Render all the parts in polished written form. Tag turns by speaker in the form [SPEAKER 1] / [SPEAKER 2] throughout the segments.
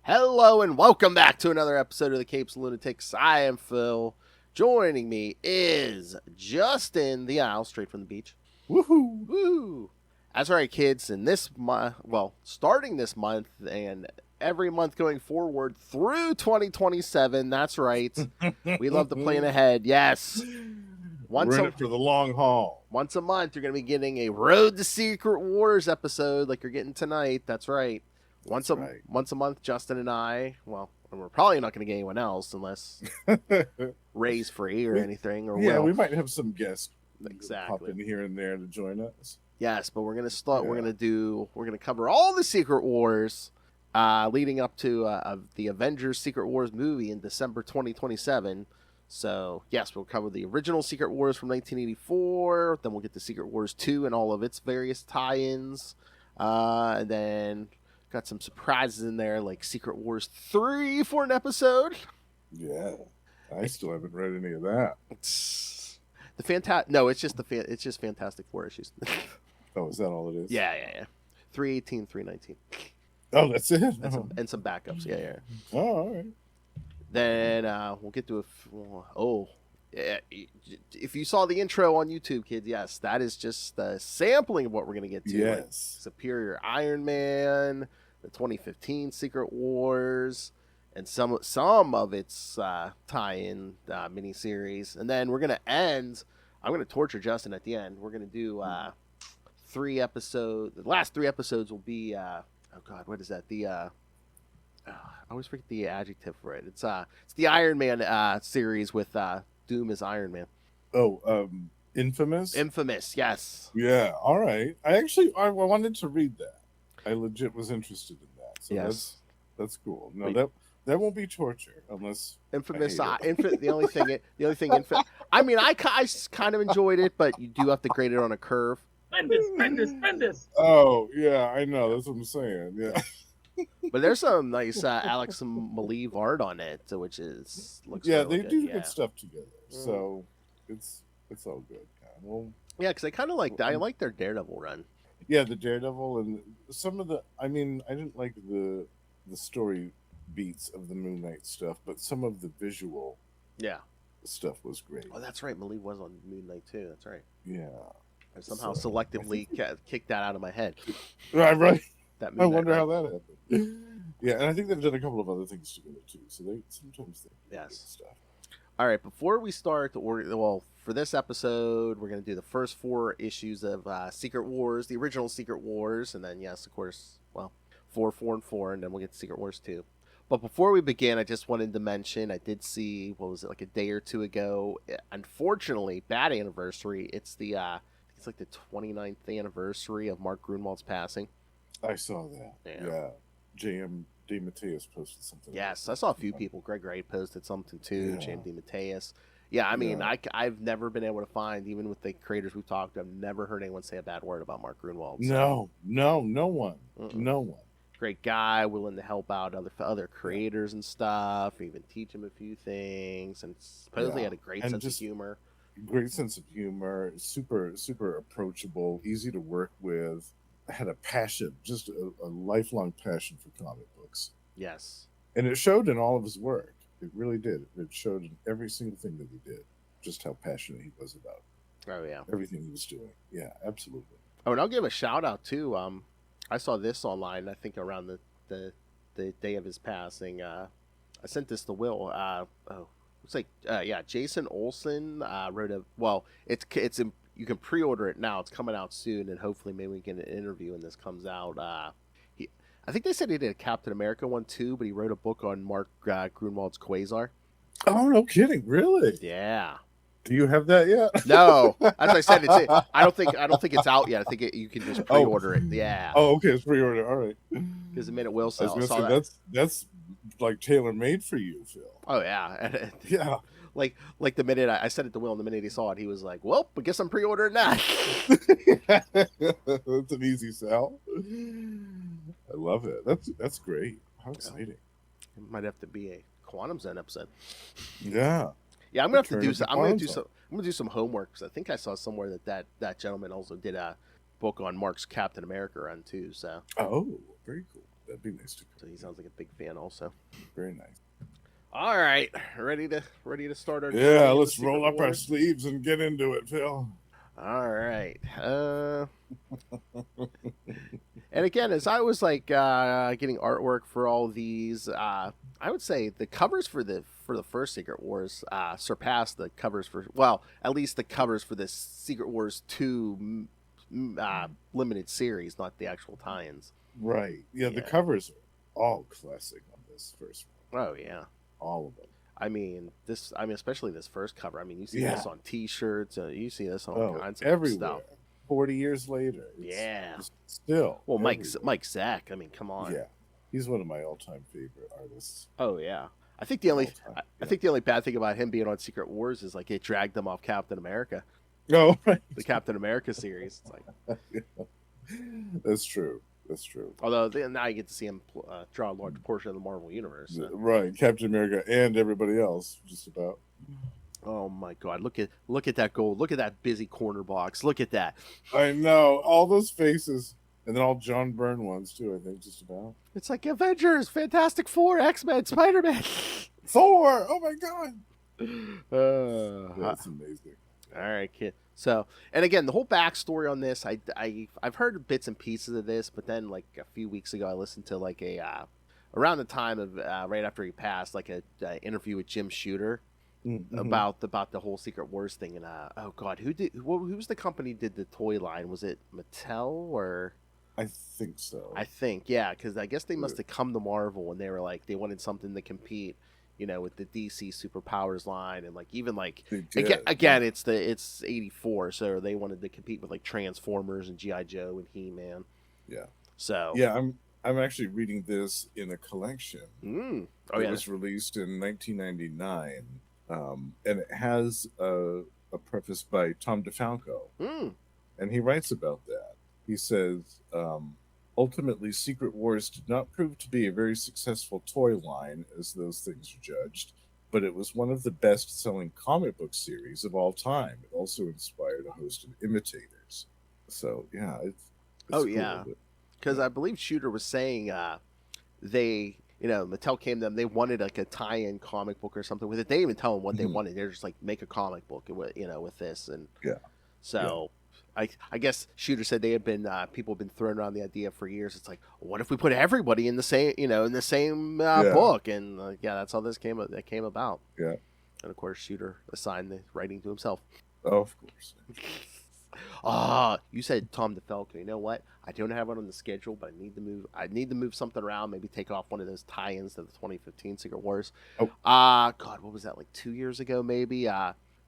[SPEAKER 1] Hello and welcome back to another episode of the Capes and Lunatics. I am Phil. Joining me is Justin, the owl, straight from the beach.
[SPEAKER 2] Woohoo!
[SPEAKER 1] Woo! That's right, kids. And this month, starting this month and every month going forward through 2027. That's right. We love to plan ahead. Yes.
[SPEAKER 2] We're in it for the long haul.
[SPEAKER 1] Once a month, you're going to be getting a Road to Secret Wars episode like you're getting tonight. That's right. Once a month, Justin and I, and we're probably not going to get anyone else unless Ray's free or anything. Or
[SPEAKER 2] we might have some guests
[SPEAKER 1] exactly
[SPEAKER 2] pop in here and there to join us.
[SPEAKER 1] Yes, but we're going to start. Yeah. We're going to cover all the Secret Wars leading up to the Avengers Secret Wars movie in December 2027. So yes, we'll cover the original Secret Wars from 1984. Then we'll get to Secret Wars 2 and all of its various tie-ins, and then got some surprises in there, like Secret Wars 3 for an episode.
[SPEAKER 2] Yeah, I still haven't read any of that.
[SPEAKER 1] It's just Fantastic Four issues.
[SPEAKER 2] Oh, is that all it is?
[SPEAKER 1] Yeah. 318, 319.
[SPEAKER 2] Oh, that's it.
[SPEAKER 1] And some backups. Yeah.
[SPEAKER 2] Oh, all right.
[SPEAKER 1] Then we'll get to if you saw the intro on YouTube, kids, yes, that is just a sampling of what we're going to get to.
[SPEAKER 2] Yes.
[SPEAKER 1] Like Superior Iron Man, the 2015 Secret Wars, and some of its tie-in miniseries. And then we're going to end, I'm going to torture Justin at the end. We're going to do 3 episodes. The last 3 episodes will be, what is that? I always forget the adjective for it. It's the Iron Man series with Doom as Iron Man.
[SPEAKER 2] Oh, Infamous?
[SPEAKER 1] Infamous, yes.
[SPEAKER 2] Yeah, all right. I wanted to read that. I legit was interested in that. So yes. That's cool. No, that won't be torture unless
[SPEAKER 1] Infamous. The only thing. I mean, I kind of enjoyed it, but you do have to grade it on a curve.
[SPEAKER 3] Tremendous.
[SPEAKER 2] Oh yeah, I know. That's what I'm saying. Yeah.
[SPEAKER 1] But there's some nice Alex and Maleev art on it, which looks really
[SPEAKER 2] they
[SPEAKER 1] good.
[SPEAKER 2] do good stuff together. So it's all good. Well,
[SPEAKER 1] yeah, because I kind of like their Daredevil run.
[SPEAKER 2] Yeah, the Daredevil and some of I didn't like the story beats of the Moon Knight stuff, but some of the visual stuff was great.
[SPEAKER 1] Oh, that's right. Maleev was on Moon Knight too. That's right.
[SPEAKER 2] Yeah.
[SPEAKER 1] I somehow selectively kicked that out of my head.
[SPEAKER 2] Right.
[SPEAKER 1] I
[SPEAKER 2] wonder how that happened. Yeah, and I think they've done a couple of other things together too. So they sometimes stuff.
[SPEAKER 1] All right, before we start, for this episode, we're going to do the first 4 issues of Secret Wars, the original Secret Wars, and then yes, of course, 4, 4, and 4, and then we'll get to Secret Wars 2. But before we begin, I just wanted to mention I did see like a day or 2 ago. Unfortunately, bad anniversary. It's like the 29th anniversary of Mark Gruenwald's passing.
[SPEAKER 2] I saw that. Yeah. J.M. DeMatteis posted something.
[SPEAKER 1] Yes, I saw a few people. Greg Wright posted something too. Yeah. J.M. DeMatteis. Yeah, I mean, I've never been able to find, even with the creators we've talked to, I've never heard anyone say a bad word about Mark Gruenwald. So.
[SPEAKER 2] No one. No one.
[SPEAKER 1] Great guy, willing to help out other creators and stuff, even teach him a few things, and supposedly had a great sense of humor.
[SPEAKER 2] Great sense of humor, super, super approachable, easy to work with. Had a passion, just a lifelong passion for comic books.
[SPEAKER 1] Yes.
[SPEAKER 2] And it showed in all of his work. It really did. It showed in every single thing that he did, just how passionate he was about.
[SPEAKER 1] Oh, yeah.
[SPEAKER 2] Everything he was doing. Yeah, absolutely.
[SPEAKER 1] Oh, and I'll give a shout out, too. I saw this online, I think around the day of his passing. I sent this to Will. It's like, Jason Olsen wrote it's you can pre-order it now. It's coming out soon, and hopefully maybe we can get an interview when this comes out. I think they said he did a Captain America one too, but he wrote a book on Mark Gruenwald's Quasar.
[SPEAKER 2] Oh, no kidding! Really?
[SPEAKER 1] Yeah.
[SPEAKER 2] Do you have that yet?
[SPEAKER 1] No. As I said, I don't think it's out yet. I think you can just pre-order it. Yeah.
[SPEAKER 2] Oh, okay, it's pre-order. All right.
[SPEAKER 1] Because the minute Will saw
[SPEAKER 2] that's like tailor-made for you, Phil.
[SPEAKER 1] Oh yeah.
[SPEAKER 2] Yeah.
[SPEAKER 1] Like the minute I said it to Will, and the minute he saw it, he was like, "Well, I guess I'm pre-ordering that."
[SPEAKER 2] That's an easy sell. I love it. That's great. How exciting!
[SPEAKER 1] It might have to be a Quantum Zone episode.
[SPEAKER 2] Yeah.
[SPEAKER 1] Yeah, I'm gonna have to do some. I'm gonna do some homework because I think I saw somewhere that gentleman also did a book on Mark's Captain America run too. So.
[SPEAKER 2] Oh, very cool. That'd be nice to.
[SPEAKER 1] So he sounds like a big fan, also.
[SPEAKER 2] Very nice.
[SPEAKER 1] All right, ready to start our
[SPEAKER 2] yeah. Let's roll up our sleeves and get into it, Phil.
[SPEAKER 1] All right. And again, as I was like getting artwork for all these, I would say the covers for the first Secret Wars surpassed the covers for, well, at least the covers for the Secret Wars 2 limited series, not the actual tie-ins.
[SPEAKER 2] Right. Yeah, the covers are all classic on this first one.
[SPEAKER 1] Oh yeah,
[SPEAKER 2] all of them.
[SPEAKER 1] I mean, especially this first cover. I mean, you see this on T-shirts. You see this on all kinds of
[SPEAKER 2] everywhere.
[SPEAKER 1] stuff.
[SPEAKER 2] 40 years later.
[SPEAKER 1] It's
[SPEAKER 2] still.
[SPEAKER 1] Well, Mike Zack. I mean, come on.
[SPEAKER 2] Yeah, he's one of my all-time favorite artists.
[SPEAKER 1] Oh yeah. I think the only bad thing about him being on Secret Wars is like it dragged them off Captain America.
[SPEAKER 2] Oh, right.
[SPEAKER 1] The Captain America series. It's like
[SPEAKER 2] That's true. That's true.
[SPEAKER 1] Although now you get to see him draw a large portion of the Marvel universe. So.
[SPEAKER 2] Right, Captain America and everybody else, just about.
[SPEAKER 1] Oh my God! Look at that gold! Look at that busy corner box! Look at that!
[SPEAKER 2] I know all those faces, and then all John Byrne ones too. I think just about.
[SPEAKER 1] It's like Avengers, Fantastic Four, X-Men, Spider-Man,
[SPEAKER 2] Thor. Oh my God! That's amazing.
[SPEAKER 1] All right, kid. So, and again, the whole backstory on this, I've heard bits and pieces of this, but then like a few weeks ago, I listened to like around the time of right after he passed, like a interview with Jim Shooter about the whole Secret Wars thing, and oh God, who was the company who did the toy line? Was it Mattel or?
[SPEAKER 2] I think so.
[SPEAKER 1] I think because I guess they must have come to Marvel and they were like they wanted something to compete. You know, with the DC Superpowers line, and like even like again, it's 84, so they wanted to compete with like Transformers and GI Joe and He-Man.
[SPEAKER 2] Yeah.
[SPEAKER 1] So
[SPEAKER 2] yeah, I'm actually reading this in a collection. It was released in 1999, and it has a preface by Tom DeFalco, and he writes about that. He says. Ultimately, Secret Wars did not prove to be a very successful toy line, as those things are judged, but it was one of the best-selling comic book series of all time. It also inspired a host of imitators. So, yeah, it's
[SPEAKER 1] cool. Because I believe Shooter was saying they, Mattel came to them, they wanted like a tie-in comic book or something with it. They didn't even tell them what they wanted. They're just like, make a comic book, with this. And so... Yeah. I guess Shooter said they had been people have been throwing around the idea for years. It's like, what if we put everybody in the same book? And that's how this came about. Yeah, and of course Shooter assigned the writing to himself.
[SPEAKER 2] Oh, of course.
[SPEAKER 1] You said Tom DeFalco. You know what? I don't have it on the schedule, but I need to move something around. Maybe take off one of those tie-ins to the 2015 Secret Wars. Oh, God, what was that? Like 2 years ago, maybe.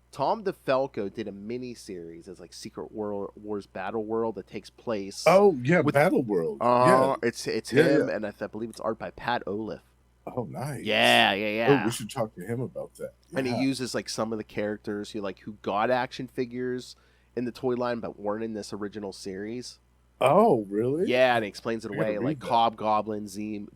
[SPEAKER 1] Tom DeFalco did a mini-series as like Secret Wars Battleworld that takes place.
[SPEAKER 2] Oh, yeah, Battleworld.
[SPEAKER 1] It's him, and I believe it's art by Pat Olive.
[SPEAKER 2] Oh, nice.
[SPEAKER 1] Yeah.
[SPEAKER 2] Oh, we should talk to him about that. Yeah.
[SPEAKER 1] And he uses like some of the characters who got action figures in the toy line but weren't in this original series.
[SPEAKER 2] Oh, really?
[SPEAKER 1] Yeah, and he explains it away like Hobgoblin,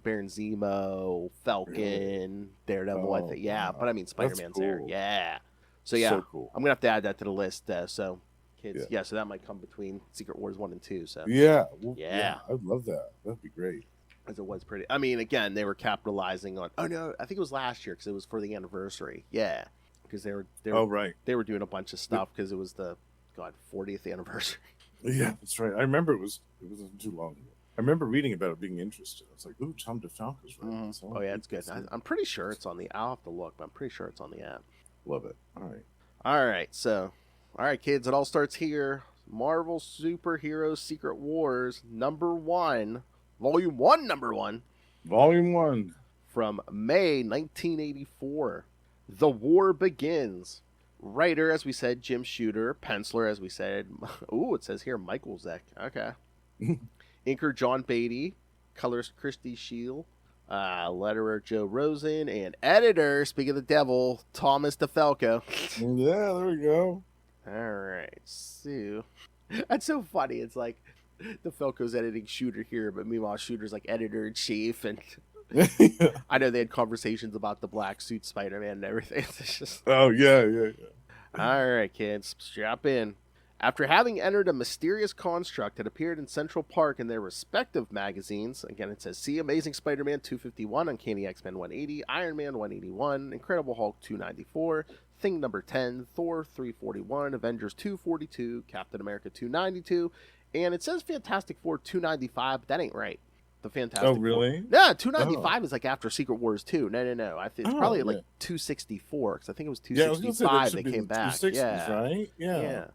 [SPEAKER 1] Baron Zemo, Falcon, Daredevil. But I mean Spider-Man's there. Yeah. So
[SPEAKER 2] so cool.
[SPEAKER 1] I'm gonna have to add that to the list. So kids, so that might come between Secret Wars 1 and 2. So
[SPEAKER 2] I'd love that. That'd be great.
[SPEAKER 1] As it was pretty. I mean, again, they were capitalizing on. Oh no, I think it was last year because it was for the anniversary. Yeah, because they were.
[SPEAKER 2] Right.
[SPEAKER 1] They were doing a bunch of stuff because it was the 40th anniversary.
[SPEAKER 2] Yeah, that's right. I remember it wasn't too long ago. I remember reading about it, being interested. I was like, "Ooh, Tom DeFalco's right."
[SPEAKER 1] Oh yeah, it's good. I'm pretty sure it's on the. I'll have to look, but I'm pretty sure it's on the app.
[SPEAKER 2] Love it.
[SPEAKER 1] All right. So, kids, it all starts here. Marvel Superhero Secret Wars #1, Volume 1, #1.
[SPEAKER 2] Volume 1.
[SPEAKER 1] From May 1984. The War Begins. Writer, as we said, Jim Shooter. Penciler, as we said. Ooh, it says here, Michael Zeck. Okay. Inker, John Beatty. Colors, Christy Shield. Letterer Joe Rosen, and editor, speak of the devil, Thomas DeFalco.
[SPEAKER 2] Yeah, there we go.
[SPEAKER 1] All right, so that's so funny. It's like DeFalco's editing Shooter here, but meanwhile Shooter's like editor in chief, and I know they had conversations about the black suit Spider-Man and everything. It's just...
[SPEAKER 2] Oh yeah.
[SPEAKER 1] All right, kids, strap in. After having entered a mysterious construct that appeared in Central Park in their respective magazines, again it says, see Amazing Spider-Man 251, Uncanny X-Men 180, Iron Man 181, Incredible Hulk 294, Thing number 10, Thor 341, Avengers 242, Captain America 292, and it says Fantastic Four 295, but that ain't right. The Fantastic
[SPEAKER 2] Four. Oh, really?
[SPEAKER 1] Yeah, 295 is like after Secret Wars 2. No. I think it's probably like 264, because I think it was 265 they came back. Yeah.
[SPEAKER 2] Right? Yeah.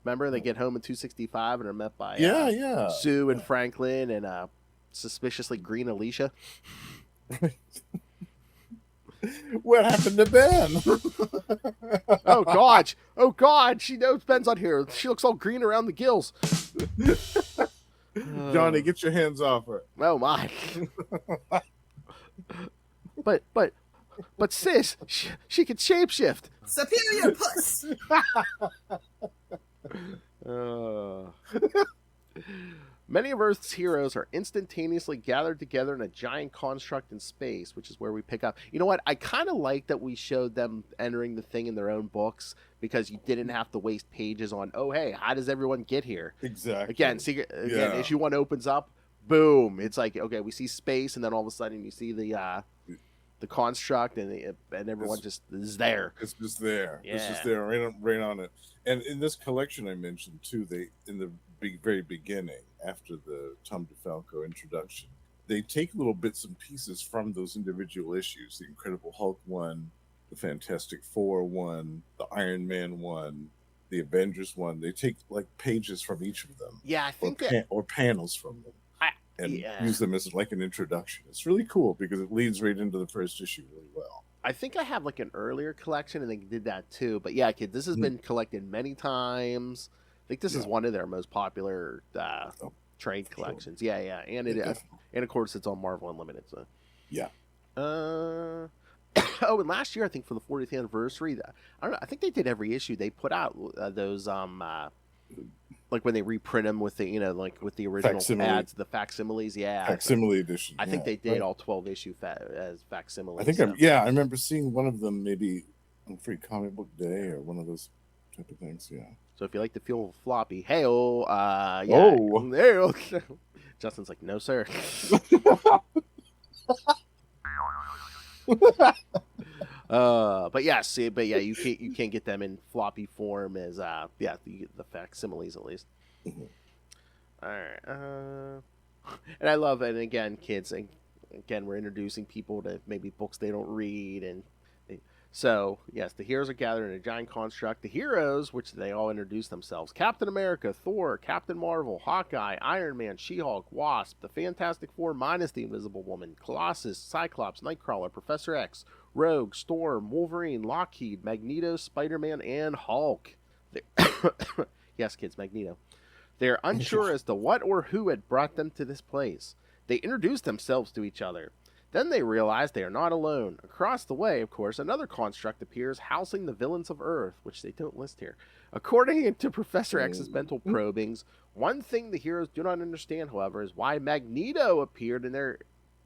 [SPEAKER 1] Remember, they get home in 265 and are met by Sue and Franklin and suspiciously green Alicia.
[SPEAKER 2] What happened to Ben?
[SPEAKER 1] Oh God! She knows Ben's on here. She looks all green around the gills.
[SPEAKER 2] Johnny, get your hands off her.
[SPEAKER 1] Oh my! but sis, she can shapeshift.
[SPEAKER 4] Superior puss.
[SPEAKER 1] Many of Earth's heroes are instantaneously gathered together in a giant construct in space, which is where we pick up. You know what? I kind of like that we showed them entering the thing in their own books, because you didn't have to waste pages on, oh, hey, how does everyone get here?
[SPEAKER 2] Exactly.
[SPEAKER 1] Again, issue 1 opens up, boom. It's like, okay, we see space, and then all of a sudden you see the construct, and everyone just is there.
[SPEAKER 2] It's just there.
[SPEAKER 1] Yeah.
[SPEAKER 2] It's just there, right on it. And in this collection I mentioned too, they in the very beginning, after the Tom DeFalco introduction, they take little bits and pieces from those individual issues. The Incredible Hulk one, the Fantastic Four one, the Iron Man one, the Avengers one. They take like pages from each of them.
[SPEAKER 1] Yeah, I think
[SPEAKER 2] or panels from them. And use them as like an introduction. It's really cool because it leads right into the first issue really well.
[SPEAKER 1] I think I have like an earlier collection and they did that too. But yeah, kid, this has been collected many times. I think this is one of their most popular trade collections. Sure. Yeah. And and of course it's on Marvel Unlimited. So
[SPEAKER 2] yeah.
[SPEAKER 1] And last year I think for the 40th anniversary, I don't know. I think they did every issue. They put out those like when they reprint them with the like with the original ads, the facsimiles. Yeah,
[SPEAKER 2] facsimile edition.
[SPEAKER 1] I think they did all 12 issue as facsimiles.
[SPEAKER 2] I think I remember seeing one of them maybe on Free Comic Book Day or one of those type of things. Yeah.
[SPEAKER 1] So if you like to feel floppy, hey-oh, Justin's like, no, sir. But you can't get them in floppy form as the facsimiles at least. Mm-hmm. All right. And I love it. And again, kids, we're introducing people to maybe books they don't read, and so yes, the heroes are gathered in a giant construct. The heroes, which they all introduce themselves: Captain America, Thor, Captain Marvel, Hawkeye, Iron Man, She-Hulk, Wasp, the Fantastic Four minus the Invisible Woman, Colossus, Cyclops, Nightcrawler, Professor X, Rogue, Storm, Wolverine, Lockheed, Magneto, Spider-Man, and Hulk. Yes, kids, Magneto. They're unsure as to what or who had brought them to this place. They introduce themselves to each other. Then they realize they are not alone. Across the way, of course, another construct appears housing the villains of Earth, which they don't list here. According to Professor X's mental probings, one thing the heroes do not understand, however, is why Magneto appeared in their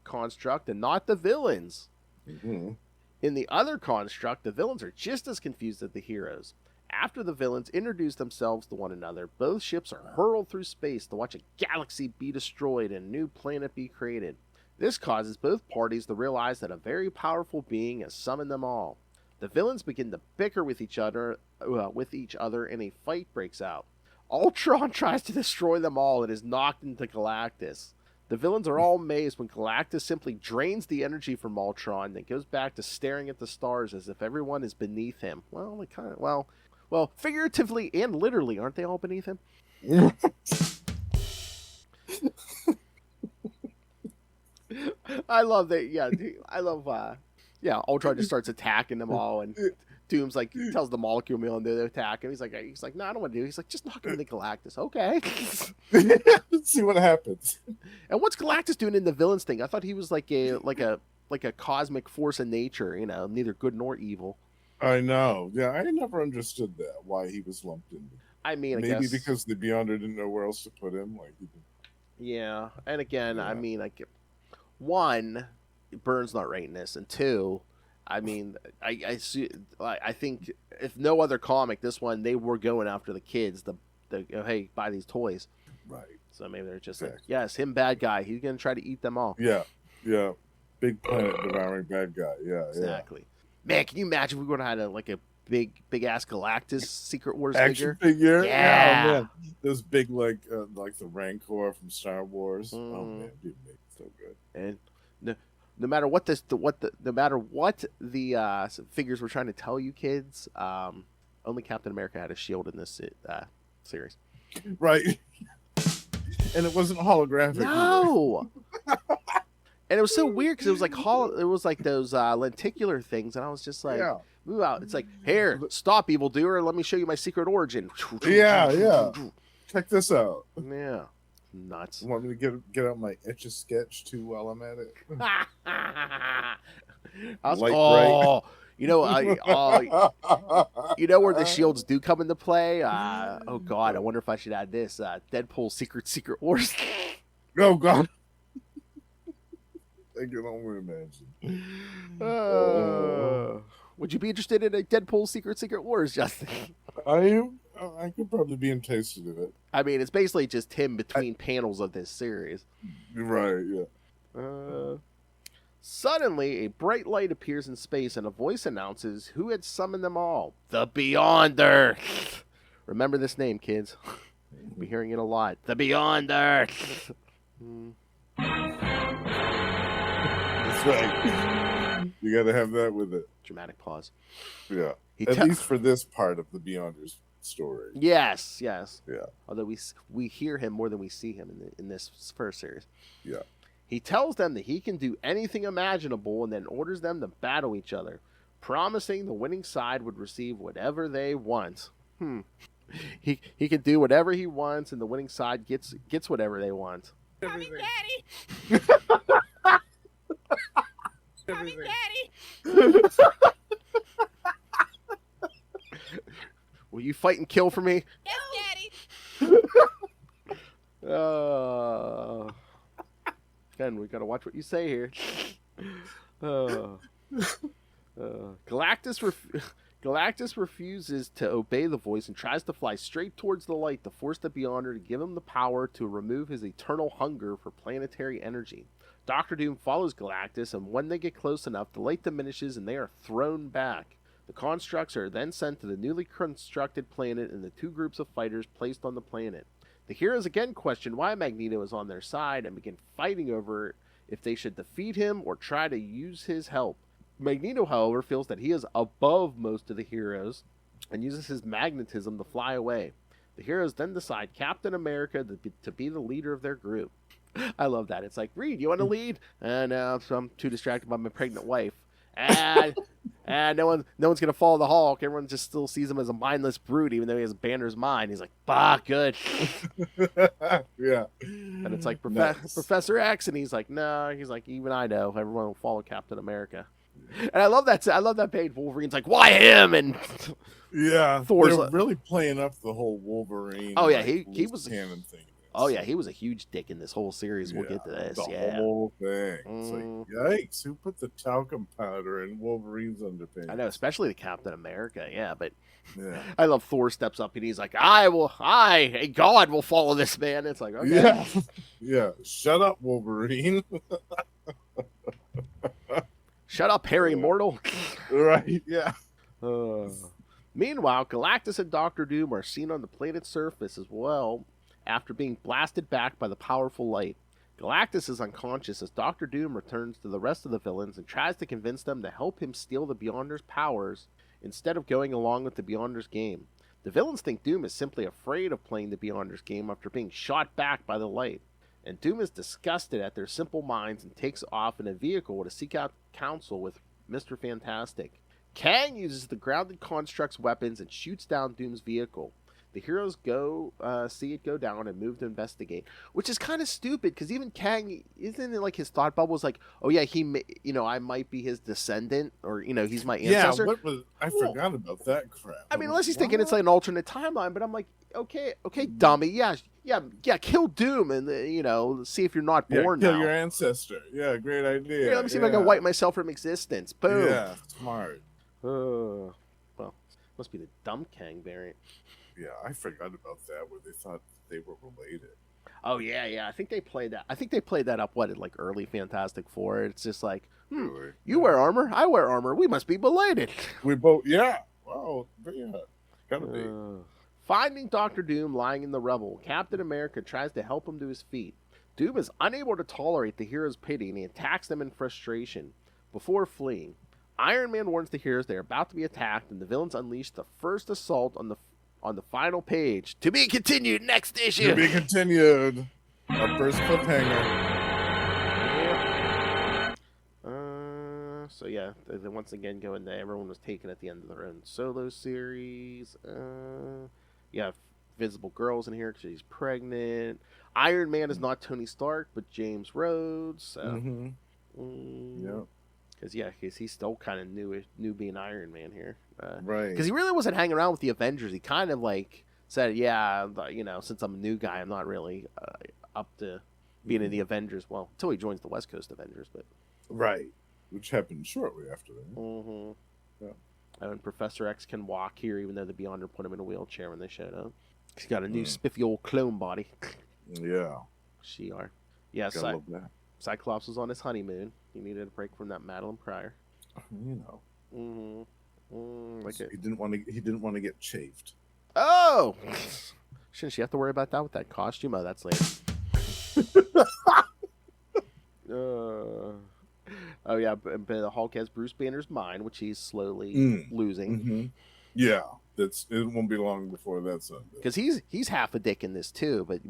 [SPEAKER 1] construct and not the villains. Mm-hmm. In the other construct, the villains are just as confused as the heroes. After the villains introduce themselves to one another, both ships are hurled through space to watch a galaxy be destroyed and a new planet be created. This causes both parties to realize that a very powerful being has summoned them all. The villains begin to bicker with each other, and a fight breaks out. Ultron tries to destroy them all and is knocked into Galactus. The villains are all amazed when Galactus simply drains the energy from Ultron and goes back to staring at the stars as if everyone is beneath him. Well, figuratively and literally, aren't they all beneath him? I love that. Yeah, I love. Ultron just starts attacking them all, and Doom's like tells the Molecule Man to attack him. He's like, no, I don't want to do it. He's like, just knock him into Galactus, okay?
[SPEAKER 2] Let's see what happens.
[SPEAKER 1] And what's Galactus doing in the villains thing? I thought he was like a cosmic force in nature, neither good nor evil.
[SPEAKER 2] I know. Yeah, I never understood that, why he was lumped in.
[SPEAKER 1] I mean,
[SPEAKER 2] maybe I guess because the Beyonder didn't know where else to put him.
[SPEAKER 1] Yeah, and again, I mean, one, Byrne's not writing this, and two, I mean, I see. I think if no other comic, this one they were going after the kids. Hey, buy these toys.
[SPEAKER 2] Right.
[SPEAKER 1] So maybe they're just like, yes, him bad guy. He's gonna try to eat them all.
[SPEAKER 2] Yeah. Big planet devouring bad guy. Yeah.
[SPEAKER 1] Exactly. Man, can you imagine if we would have had a big ass Galactus Secret Wars
[SPEAKER 2] action
[SPEAKER 1] figure?
[SPEAKER 2] Yeah. Oh, man. Those big like the Rancor from Star Wars. Oh man, dude, so good.
[SPEAKER 1] And no matter what the figures were trying to tell you kids, only Captain America had a shield in this series.
[SPEAKER 2] Right. And it wasn't holographic.
[SPEAKER 1] No. And it was so weird because it was like those lenticular things, and I was just like, move out. It's like, here, stop, evildoer. Let me show you my secret origin.
[SPEAKER 2] Yeah. Check this out.
[SPEAKER 1] Yeah. Nuts.
[SPEAKER 2] You want me to get out my Etch-a-Sketch too while I'm at it?
[SPEAKER 1] You know where the shields do come into play? Oh God, I wonder if I should add this. Deadpool Secret Wars.
[SPEAKER 2] Oh God. I can only imagine.
[SPEAKER 1] Would you be interested in a Deadpool Secret Wars, Justin?
[SPEAKER 2] I could probably be interested in it.
[SPEAKER 1] I mean, it's basically just him between panels of this series.
[SPEAKER 2] Right, yeah.
[SPEAKER 1] Suddenly, a bright light appears in space, and a voice announces who had summoned them all. The Beyonder. Remember this name, kids. You'll be hearing it a lot. The Beyonder.
[SPEAKER 2] That's right. You got to have that with it.
[SPEAKER 1] Dramatic pause.
[SPEAKER 2] Yeah. At least for this part of the Beyonder's story.
[SPEAKER 1] Yes.
[SPEAKER 2] Yeah.
[SPEAKER 1] Although we hear him more than we see him in this first series.
[SPEAKER 2] Yeah.
[SPEAKER 1] He tells them that he can do anything imaginable and then orders them to battle each other, promising the winning side would receive whatever they want. He can do whatever he wants, and the winning side gets whatever they want.
[SPEAKER 3] Mommy, Daddy! Mommy, Daddy!
[SPEAKER 1] Will you fight and kill for me?
[SPEAKER 3] Yes, Daddy!
[SPEAKER 1] Ken, we gotta watch what you say here. Galactus refuses to obey the voice and tries to fly straight towards the light to force the Beyonder to give him the power to remove his eternal hunger for planetary energy. Dr. Doom follows Galactus, and when they get close enough, the light diminishes and they are thrown back. The constructs are then sent to the newly constructed planet, and the two groups of fighters placed on the planet. The heroes again question why Magneto is on their side and begin fighting over if they should defeat him or try to use his help. Magneto, however, feels that he is above most of the heroes and uses his magnetism to fly away. The heroes then decide Captain America to be the leader of their group. I love that. It's like, Reed, you want to lead? No, I'm too distracted by my pregnant wife. And no one's gonna follow the Hulk. Everyone just still sees him as a mindless brute, even though he has Banner's mind. He's like, good.
[SPEAKER 2] Yeah.
[SPEAKER 1] And it's like Professor X, and he's like, no. He's like, even I know everyone will follow Captain America. And I love that. I love that page. Wolverine's like, why him? And
[SPEAKER 2] yeah,
[SPEAKER 1] Thor's
[SPEAKER 2] they're really playing up the whole Wolverine.
[SPEAKER 1] Oh yeah, he was
[SPEAKER 2] canon thing.
[SPEAKER 1] Oh yeah, he was a huge dick in this whole series. We'll get to this.
[SPEAKER 2] The whole thing. It's like, yikes! Who put the talcum powder in Wolverine's underpants?
[SPEAKER 1] I know, especially the Captain America. Yeah, but I love Thor steps up and he's like, a god will follow this man. It's like, okay,
[SPEAKER 2] yeah. Shut up, Wolverine.
[SPEAKER 1] Shut up, Harry Mortal.
[SPEAKER 2] Right? Yeah.
[SPEAKER 1] Meanwhile, Galactus and Doctor Doom are seen on the planet's surface as well, after being blasted back by the powerful light. Galactus is unconscious as Doctor Doom returns to the rest of the villains and tries to convince them to help him steal the Beyonder's powers instead of going along with the Beyonder's game. The villains think Doom is simply afraid of playing the Beyonder's game after being shot back by the light. And Doom is disgusted at their simple minds and takes off in a vehicle to seek out counsel with Mr. Fantastic. Kang uses the grounded construct's weapons and shoots down Doom's vehicle. The heroes go see it go down and move to investigate, which is kind of stupid because even Kang, isn't it like his thought bubble was like, oh yeah, I might be his descendant, or he's my ancestor.
[SPEAKER 2] Yeah, I forgot about that crap.
[SPEAKER 1] I mean, unless he's thinking it's like an alternate timeline, but I'm like, okay, dummy, yeah, kill Doom and see if you're not born
[SPEAKER 2] kill
[SPEAKER 1] now.
[SPEAKER 2] your ancestor. Yeah, great idea.
[SPEAKER 1] Let me see if I can wipe myself from existence. Boom.
[SPEAKER 2] Yeah, smart.
[SPEAKER 1] Well, must be the Dumb Kang variant.
[SPEAKER 2] Yeah, I forgot about that where they thought they were related.
[SPEAKER 1] Oh yeah. I think they played that up. What, at like early Fantastic Four? It's just like, you wear armor, I wear armor. We must be related.
[SPEAKER 2] We both, yeah. Wow, yeah, gotta be.
[SPEAKER 1] Finding Doctor Doom lying in the rubble, Captain America tries to help him to his feet. Doom is unable to tolerate the heroes' pity, and he attacks them in frustration before fleeing. Iron Man warns the heroes they are about to be attacked, and the villains unleash the first assault on the final page. To be continued next issue.
[SPEAKER 2] To be continued. Our first cliffhanger.
[SPEAKER 1] So yeah, they once again go into everyone was taken at the end of their own solo series. You have Visible Girls in here because she's pregnant. Iron Man is not Tony Stark, but James Rhodes. So, because he's still kind of new being Iron Man here.
[SPEAKER 2] Right.
[SPEAKER 1] Because he really wasn't hanging around with the Avengers. He kind of like said, since I'm a new guy, I'm not really up to being in the Avengers. Well, until he joins the West Coast Avengers, but
[SPEAKER 2] right, which happened shortly after that.
[SPEAKER 1] Yeah. And Professor X can walk here, even though the Beyonder put him in a wheelchair when they showed up. He's got a new spiffy old clone body.
[SPEAKER 2] Yeah.
[SPEAKER 1] Yeah, Cyclops was on his honeymoon. He needed a break from that Madeline Pryor.
[SPEAKER 2] He didn't want to get chafed.
[SPEAKER 1] Oh! Shouldn't she have to worry about that with that costume? Oh, that's later. Oh yeah, but the Hulk has Bruce Banner's mind, which he's slowly losing.
[SPEAKER 2] Yeah, it won't be long before that's done.
[SPEAKER 1] Because he's half a dick in this too, but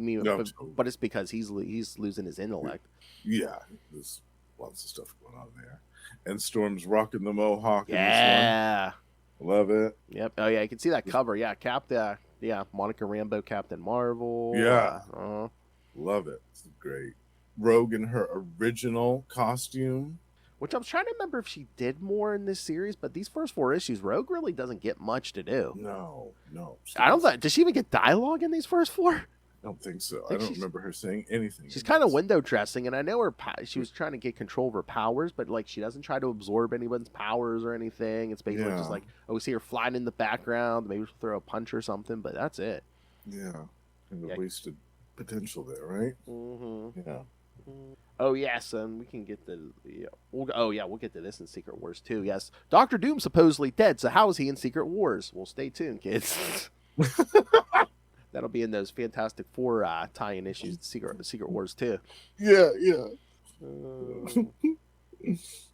[SPEAKER 1] but it's because he's losing his intellect.
[SPEAKER 2] Yeah, there's lots of stuff going on there, and Storm's rocking the mohawk.
[SPEAKER 1] Yeah,
[SPEAKER 2] in this one. Love it.
[SPEAKER 1] Yep. Oh yeah, you can see that cover. Yeah, Monica Rambeau, Captain Marvel.
[SPEAKER 2] Yeah, love it. It's great. Rogue in her original costume.
[SPEAKER 1] Which I'm trying to remember if she did more in this series, but these first 4 issues, Rogue really doesn't get much to do.
[SPEAKER 2] No.
[SPEAKER 1] I don't think. Does she even get dialogue in these first 4?
[SPEAKER 2] I don't think so. I don't remember her saying anything.
[SPEAKER 1] She's kind of window dressing, and I know she was trying to get control of her powers, but like she doesn't try to absorb anyone's powers or anything. It's basically just like, we see her flying in the background. Maybe she'll throw a punch or something, but that's it.
[SPEAKER 2] Yeah, kind of wasted potential there, right? Yeah.
[SPEAKER 1] Oh yes, and we can get we'll get to this in Secret Wars too. Yes, Doctor Doom's supposedly dead, so how is he in Secret Wars? Well, stay tuned, kids. That'll be in those Fantastic Four tie-in issues, Secret Wars too.
[SPEAKER 2] Yeah.
[SPEAKER 1] The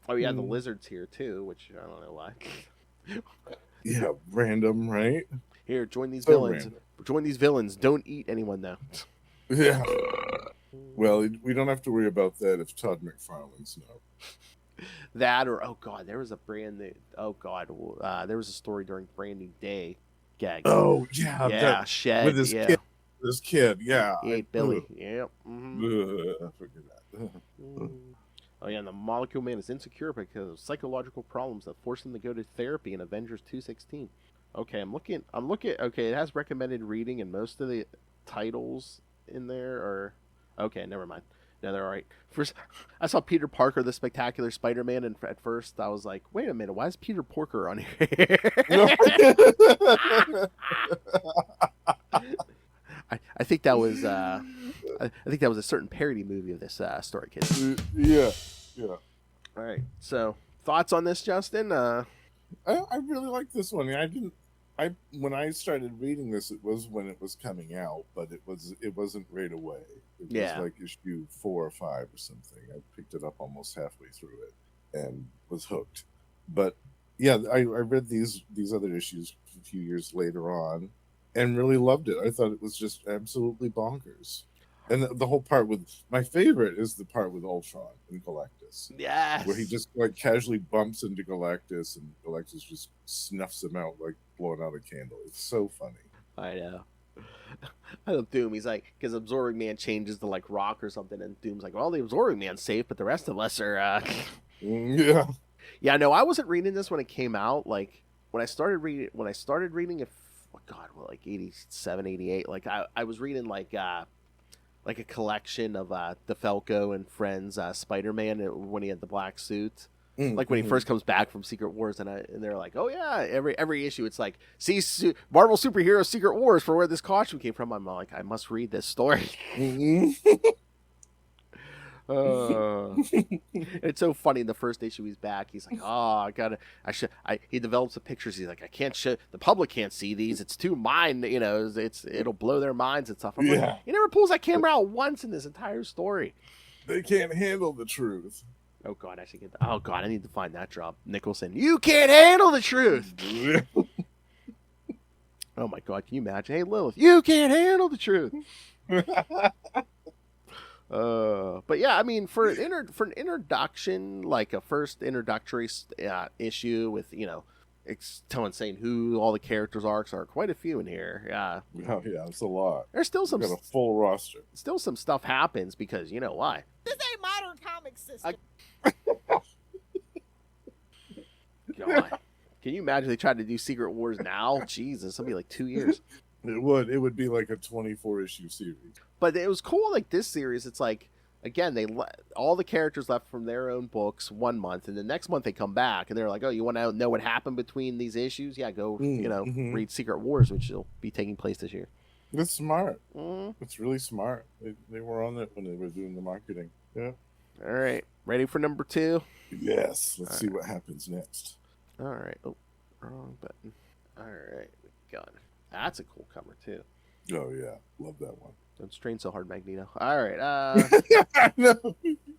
[SPEAKER 1] Lizard's here too, which I don't know why.
[SPEAKER 2] Yeah, random, right?
[SPEAKER 1] Here, join these villains. Random. Join these villains. Don't eat anyone though.
[SPEAKER 2] Yeah. Well, we don't have to worry about that if Todd McFarlane's no.
[SPEAKER 1] That or there was a there was a story during Brand New Day gag.
[SPEAKER 2] Oh yeah,
[SPEAKER 1] Shed
[SPEAKER 2] with his kid. This kid, yeah.
[SPEAKER 1] He ate Billy. Yep. I forget that. Oh yeah, and the Molecule Man is insecure because of psychological problems that forced him to go to therapy in Avengers 2:16. Okay, I'm looking. Okay, it has recommended reading, and most of the titles in there are. Okay, never mind. No, they're all right. First, I saw Peter Parker, the Spectacular Spider-Man, and at first I was like, "Wait a minute, why is Peter Porker on here?" I think that was a certain parody movie of this story, kids.
[SPEAKER 2] Yeah.
[SPEAKER 1] All right. So, thoughts on this, Justin?
[SPEAKER 2] I really like this one. When I started reading this, it was when it was coming out, but it wasn't right away. It was like issue 4 or 5 or something. I picked it up almost halfway through it and was hooked. But yeah, I read these other issues a few years later on and really loved it. I thought it was just absolutely bonkers. And the whole part with my favorite is the part with Ultron and Galactus.
[SPEAKER 1] Yes.
[SPEAKER 2] Where he just like casually bumps into Galactus and Galactus just snuffs him out like blowing out a candle. It's so funny.
[SPEAKER 1] I know. I love Doom. He's like, because Absorbing Man changes to like rock or something, and Doom's like, well, the Absorbing Man's safe, but the rest of us are.
[SPEAKER 2] Yeah.
[SPEAKER 1] Yeah. No, I wasn't reading this when it came out. Like when I started reading it like 87, 88. Like I was reading like a collection of DeFalco and Friends Spider-Man when he had the black suit. Like when he first comes back from Secret Wars, and they're like, oh yeah, every issue it's like, see Marvel Superhero Secret Wars for where this costume came from. I'm like, I must read this story. It's so funny. In the first issue, he's back. He's like, oh, he develops the pictures. He's like, I can't show, the public can't see these. It's too mine. You know, it'll blow their minds and stuff. I'm like, he never pulls that camera out once in this entire story.
[SPEAKER 2] They can't handle the truth.
[SPEAKER 1] Oh God, I should get that. Oh God, I need to find that drop. Nicholson, you can't handle the truth. Oh my God, can you imagine? Hey Lilith, you can't handle the truth. But yeah, I mean, for an introduction, like a first introductory issue with, you know, saying who all the characters are, because there are quite a few in here.
[SPEAKER 2] Oh yeah, it's a lot.
[SPEAKER 1] There's still some.
[SPEAKER 2] We've got a full roster.
[SPEAKER 1] Still some stuff happens because you know why.
[SPEAKER 3] This ain't modern comic system.
[SPEAKER 1] God. Can you imagine they tried to do Secret Wars now? Jesus, it'll be like 2 years.
[SPEAKER 2] It would be like a 24-issue series.
[SPEAKER 1] But it was cool, like this series, it's like, again, all the characters left from their own books 1 month, and the next month they come back, and they're like, oh, you want to know what happened between these issues? Yeah, go, read Secret Wars, which will be taking place this year.
[SPEAKER 2] That's smart. It's really smart. They were on it when they were doing the marketing. Yeah.
[SPEAKER 1] All right. Ready for number 2?
[SPEAKER 2] Yes. Let's see what happens next.
[SPEAKER 1] All right. Oh, wrong button. All right. Got it. That's a cool cover, too.
[SPEAKER 2] Oh, yeah. Love that one.
[SPEAKER 1] Don't strain so hard, Magneto. All right.
[SPEAKER 2] No,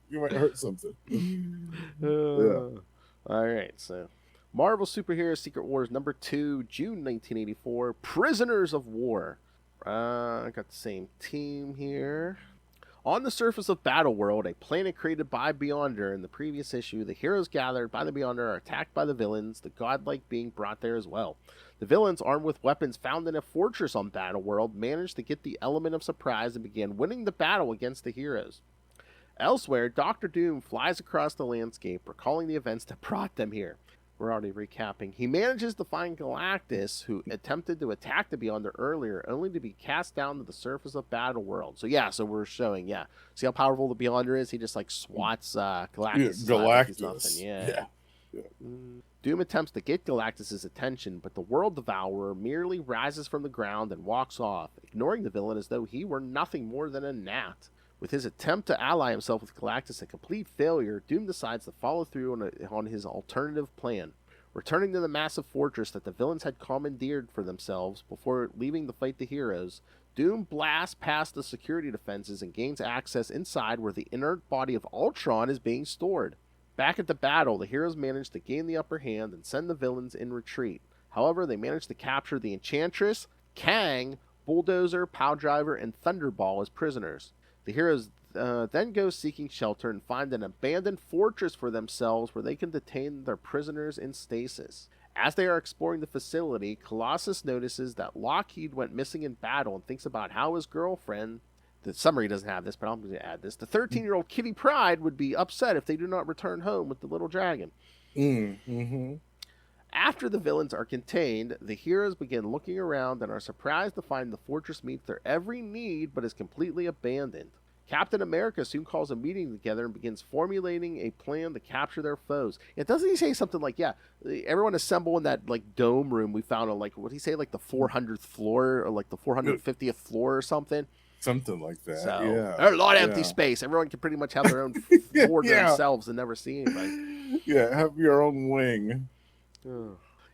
[SPEAKER 2] you might hurt something.
[SPEAKER 1] All right. So, Marvel Superhero Secret Wars number 2, June 1984. Prisoners of War. I got the same team here. On the surface of Battleworld, a planet created by Beyonder in the previous issue, the heroes gathered by the Beyonder are attacked by the villains, the godlike being brought there as well. The villains, armed with weapons found in a fortress on Battleworld, managed to get the element of surprise and began winning the battle against the heroes. Elsewhere, Dr. Doom flies across the landscape, recalling the events that brought them here. We're already recapping. He manages to find Galactus, who attempted to attack the Beyonder earlier, only to be cast down to the surface of Battleworld. So we're showing, see how powerful the Beyonder is? He just, like, swats Galactus.
[SPEAKER 2] Galactus.
[SPEAKER 1] Yeah. Doom attempts to get Galactus' attention, but the World Devourer merely rises from the ground and walks off, ignoring the villain as though he were nothing more than a gnat. With his attempt to ally himself with Galactus a complete failure, Doom decides to follow through on his alternative plan. Returning to the massive fortress that the villains had commandeered for themselves before leaving to fight the heroes, Doom blasts past the security defenses and gains access inside where the inert body of Ultron is being stored. Back at the battle, the heroes manage to gain the upper hand and send the villains in retreat. However, they manage to capture the Enchantress, Kang, Bulldozer, Powdriver, and Thunderball as prisoners. The heroes then go seeking shelter and find an abandoned fortress for themselves where they can detain their prisoners in stasis. As they are exploring the facility, Colossus notices that Lockheed went missing in battle and thinks about how his girlfriend, the summary doesn't have this, but I'm going to add this, the 13-year-old Kitty Pryde would be upset if they do not return home with the little dragon. After the villains are contained, the heroes begin looking around and are surprised to find the fortress meets their every need but is completely abandoned. Captain America soon calls a meeting together and begins formulating a plan to capture their foes. Doesn't he say something like, everyone assemble in that like dome room we found on like, what did he say, like the 400th floor or like the 450th floor or something?
[SPEAKER 2] Something like that.
[SPEAKER 1] So,
[SPEAKER 2] yeah.
[SPEAKER 1] There's a lot of empty space. Everyone can pretty much have their own floor to themselves and never see anybody.
[SPEAKER 2] Yeah, have your own wing.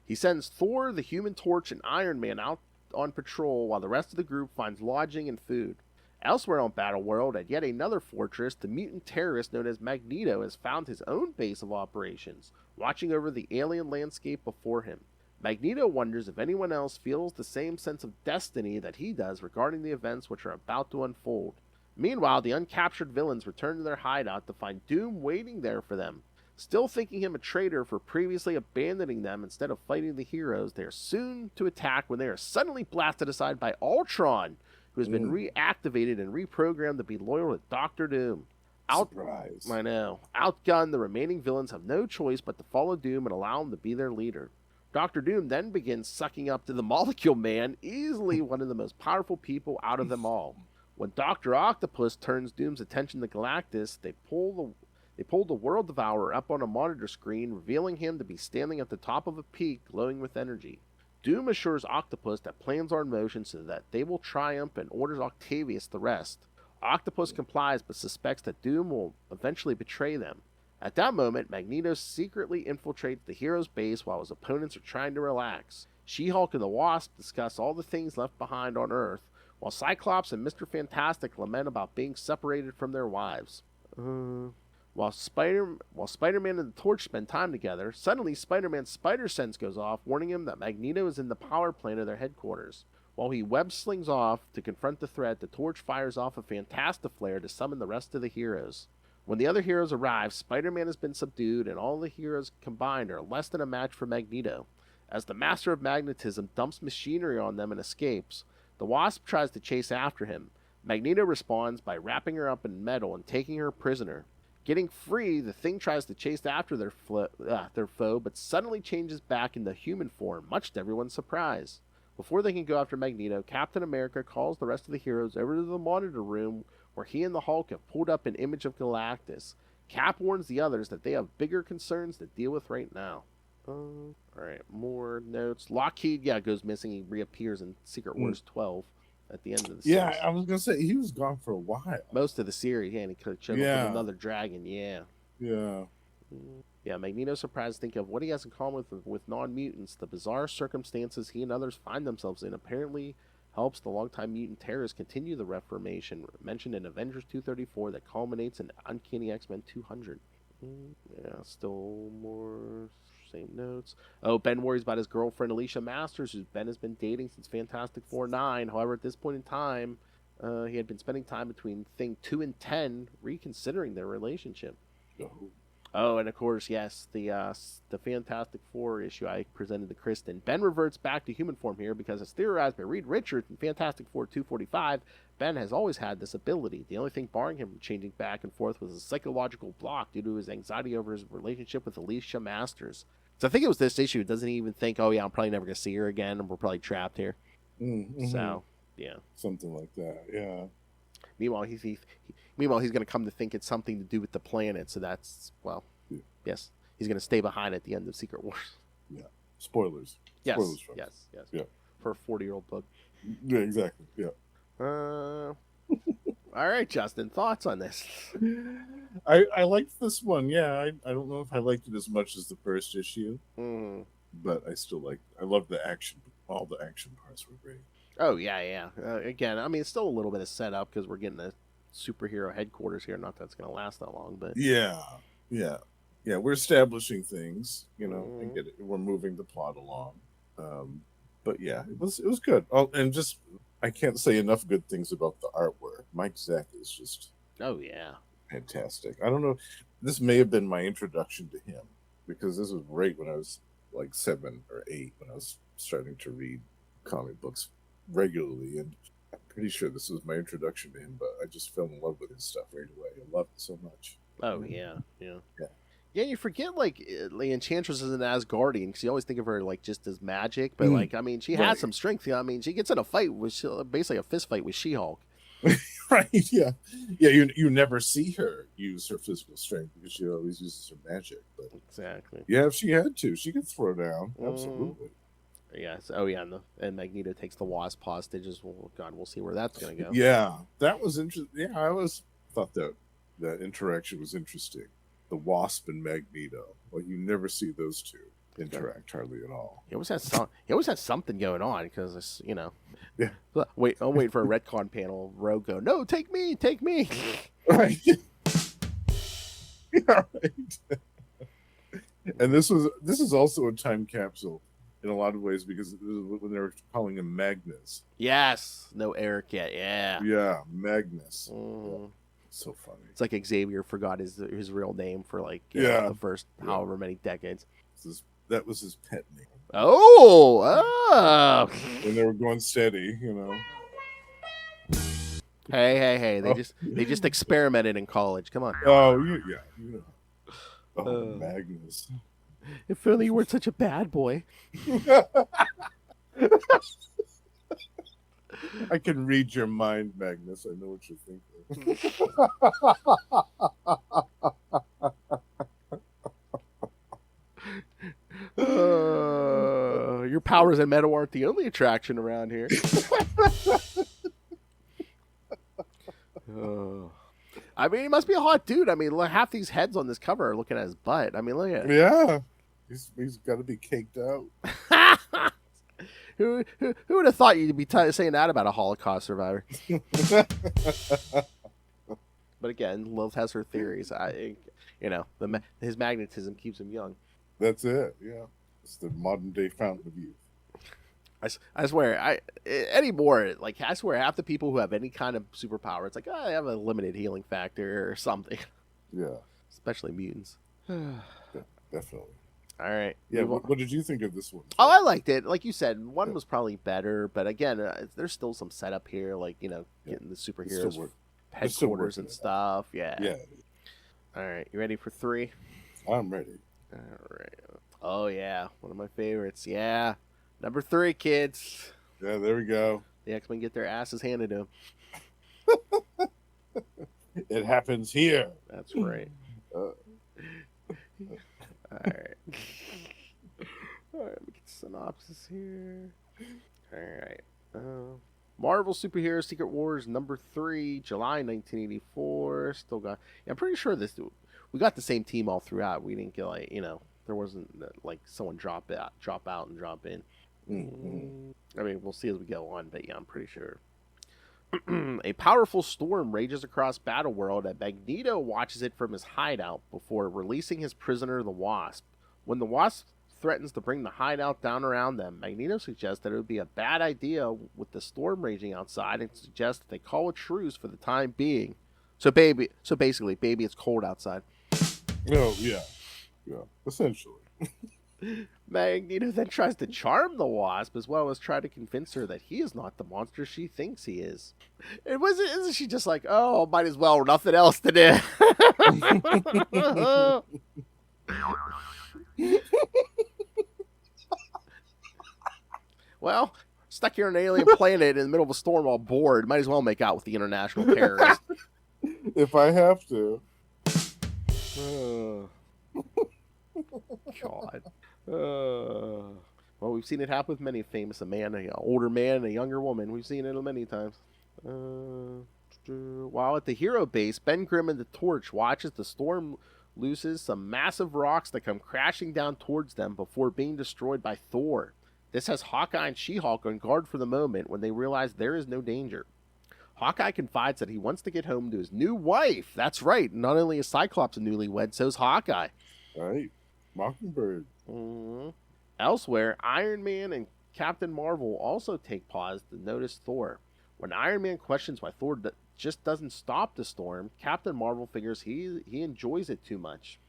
[SPEAKER 1] He sends Thor, the Human Torch, and Iron Man out on patrol while the rest of the group finds lodging and food. Elsewhere on Battleworld, at yet another fortress, the mutant terrorist known as Magneto has found his own base of operations, watching over the alien landscape before him. Magneto wonders if anyone else feels the same sense of destiny that he does regarding the events which are about to unfold. Meanwhile, the uncaptured villains return to their hideout to find Doom waiting there for them. Still thinking him a traitor for previously abandoning them instead of fighting the heroes, they are soon to attack when they are suddenly blasted aside by Ultron, who has been reactivated and reprogrammed to be loyal to Dr. Doom.
[SPEAKER 2] Surprise.
[SPEAKER 1] I know. Outgunned, the remaining villains have no choice but to follow Doom and allow him to be their leader. Dr. Doom then begins sucking up to the Molecule Man, easily one of the most powerful people out of them all. When Dr. Octopus turns Doom's attention to Galactus, they pull the World Devourer up on a monitor screen, revealing him to be standing at the top of a peak, glowing with energy. Doom assures Octopus that plans are in motion so that they will triumph and orders Octavius the rest. Octopus complies but suspects that Doom will eventually betray them. At that moment, Magneto secretly infiltrates the hero's base while his opponents are trying to relax. She-Hulk and the Wasp discuss all the things left behind on Earth, while Cyclops and Mr. Fantastic lament about being separated from their wives. While Spider-Man and the Torch spend time together, suddenly Spider-Man's spider sense goes off, warning him that Magneto is in the power plant of their headquarters. While he web slings off to confront the threat, the Torch fires off a Fantastiflare to summon the rest of the heroes. When the other heroes arrive, Spider-Man has been subdued, and all the heroes combined are less than a match for Magneto. As the Master of Magnetism dumps machinery on them and escapes, the Wasp tries to chase after him. Magneto responds by wrapping her up in metal and taking her prisoner. Getting free, the Thing tries to chase after their foe, but suddenly changes back into human form, much to everyone's surprise. Before they can go after Magneto, Captain America calls the rest of the heroes over to the monitor room where he and the Hulk have pulled up an image of Galactus. Cap warns the others that they have bigger concerns to deal with right now. Alright, more notes. Lockheed, goes missing. He reappears in Secret Wars 12 at the end of the series.
[SPEAKER 2] Yeah, I was going to say, he was gone for a while.
[SPEAKER 1] Most of the series, and he could have showed up with another dragon, Yeah, Magneto's surprised to think of what he has in common with non-mutants. The bizarre circumstances he and others find themselves in apparently helps the longtime mutant terrorists continue the reformation mentioned in Avengers 234 that culminates in Uncanny X-Men 200. Still more same notes. Ben worries about his girlfriend Alicia Masters, who Ben has been dating since Fantastic Four 9. However, at this point in time, he had been spending time between Thing 2 and 10 reconsidering their relationship. And of course, yes, the Fantastic Four issue I presented to Kristen. Ben reverts back to human form here because, as theorized by Reed Richards in Fantastic Four 245, Ben has always had this ability. The only thing barring him from changing back and forth was a psychological block due to his anxiety over his relationship with Alicia Masters. So I think it was this issue. Doesn't he even think, I'm probably never going to see her again, and we're probably trapped here.
[SPEAKER 2] Mm-hmm.
[SPEAKER 1] So, yeah.
[SPEAKER 2] Something like that, yeah.
[SPEAKER 1] Meanwhile, he's going to come to think it's something to do with the planet. So that's, yes, he's going to stay behind at the end of Secret Wars.
[SPEAKER 2] Yeah. Spoilers.
[SPEAKER 1] Yes.
[SPEAKER 2] Spoilers from
[SPEAKER 1] Yes.
[SPEAKER 2] Yeah.
[SPEAKER 1] For a 40-year-old book.
[SPEAKER 2] Yeah, exactly. Yeah.
[SPEAKER 1] All right, Justin, thoughts on this?
[SPEAKER 2] I liked this one. Yeah, I don't know if I liked it as much as the first issue, but I love the action. All the action parts were great.
[SPEAKER 1] Oh, yeah. Again, it's still a little bit of setup because we're getting a superhero headquarters here. Not that it's going to last that long, but... Yeah,
[SPEAKER 2] we're establishing things, and get it. We're moving the plot along. But yeah, it was good. Oh, and just, I can't say enough good things about the artwork. Mike Zeck is just...
[SPEAKER 1] Oh, yeah.
[SPEAKER 2] Fantastic. I don't know. This may have been my introduction to him, because this was right when I was like 7 or 8, when I was starting to read comic books regularly, and I'm pretty sure this was my introduction to him, but I just fell in love with his stuff right away. I loved it so much.
[SPEAKER 1] Oh, yeah. You forget, the Enchantress is an Asgardian, because you always think of her, just as magic, but, she has some strength. She gets in a fight with, basically a fist fight with She-Hulk.
[SPEAKER 2] Right, yeah. You never see her use her physical strength, because she always uses her magic. But
[SPEAKER 1] exactly.
[SPEAKER 2] Yeah, if she had to, she could throw down. Absolutely.
[SPEAKER 1] Yes. And Magneto takes the Wasp hostages. Well, God, we'll see where that's going to go.
[SPEAKER 2] Yeah, that was interesting. Yeah, I always thought that interaction was interesting. The Wasp and Magneto. You never see those two interact hardly at all.
[SPEAKER 1] He always has something going on, because it's,
[SPEAKER 2] Yeah.
[SPEAKER 1] I'm waiting for a retcon panel. Rogue go, no, take me.
[SPEAKER 2] Right. Yeah, right. And this is also a time capsule in a lot of ways, because it was when they were calling him Magnus.
[SPEAKER 1] Yes. No Eric yet. Yeah.
[SPEAKER 2] Yeah, Magnus. Yeah. So funny.
[SPEAKER 1] It's like Xavier forgot his real name for the first however many decades.
[SPEAKER 2] That was his pet name.
[SPEAKER 1] Oh.
[SPEAKER 2] When they were going steady,
[SPEAKER 1] Hey! They just experimented in college. Come on.
[SPEAKER 2] Oh, yeah. Oh, Magnus.
[SPEAKER 1] If only you weren't such a bad boy.
[SPEAKER 2] I can read your mind, Magnus. I know what you're thinking.
[SPEAKER 1] Your powers and metal aren't the only attraction around here. I mean, he must be a hot dude. I mean, half these heads on this cover are looking at his butt. I mean, look at it.
[SPEAKER 2] Yeah. He's got to be caked out.
[SPEAKER 1] Who would have thought you'd be saying that about a Holocaust survivor? But again, Lilith has her theories. His magnetism keeps him young.
[SPEAKER 2] That's it. Yeah, it's the modern day fountain of youth.
[SPEAKER 1] I swear, anymore, like I swear, half the people who have any kind of superpower, it's like, I have a limited healing factor or something.
[SPEAKER 2] Yeah,
[SPEAKER 1] especially mutants.
[SPEAKER 2] Definitely.
[SPEAKER 1] All right.
[SPEAKER 2] Yeah. What did you think of this one?
[SPEAKER 1] Oh, I liked it. Like you said, one was probably better, but again, there's still some setup here, like getting the superheroes headquarters and stuff. Yeah.
[SPEAKER 2] Yeah.
[SPEAKER 1] All right, you ready for 3?
[SPEAKER 2] I'm ready.
[SPEAKER 1] All right. Oh yeah, one of my favorites. Yeah, number 3, kids.
[SPEAKER 2] Yeah, there we go.
[SPEAKER 1] The X-Men get their asses handed to them.
[SPEAKER 2] It happens here.
[SPEAKER 1] That's right. All right. All right, let me get the synopsis here. All right. Marvel Superheroes Secret Wars number 3, July 1984. Still got. Yeah, I'm pretty sure we got the same team all throughout. We didn't get there wasn't like someone drop out and drop in.
[SPEAKER 2] Mm-hmm.
[SPEAKER 1] I mean, we'll see as we go on, but yeah, I'm pretty sure. A powerful storm rages across Battleworld, and Magneto watches it from his hideout before releasing his prisoner, the Wasp. When the Wasp threatens to bring the hideout down around them, Magneto suggests that it would be a bad idea with the storm raging outside and suggests that they call a truce for the time being. So basically, baby, it's cold outside.
[SPEAKER 2] Oh, yeah. Yeah, essentially.
[SPEAKER 1] Magneto then tries to charm the Wasp as well as try to convince her that he is not the monster she thinks he is. Isn't she just like, oh, might as well, nothing else to do? Well, stuck here on an alien planet in the middle of a storm all bored, might as well make out with the international terrorists.
[SPEAKER 2] If I have to.
[SPEAKER 1] God. Well, we've seen it happen with many famous, an older man, a younger woman. We've seen it many times. While at the hero base, Ben Grimm and the Torch watches the storm looses some massive rocks that come crashing down towards them before being destroyed by Thor. This has Hawkeye and She-Hulk on guard for the moment when they realize there is no danger. Hawkeye confides that he wants to get home to his new wife. That's right. Not only is Cyclops a newlywed, so is Hawkeye.
[SPEAKER 2] Right. Mockingbird.
[SPEAKER 1] Mm-hmm. Elsewhere, Iron Man and Captain Marvel also take pause to notice Thor. When Iron Man questions why Thor just doesn't stop the storm, Captain Marvel figures he enjoys it too much.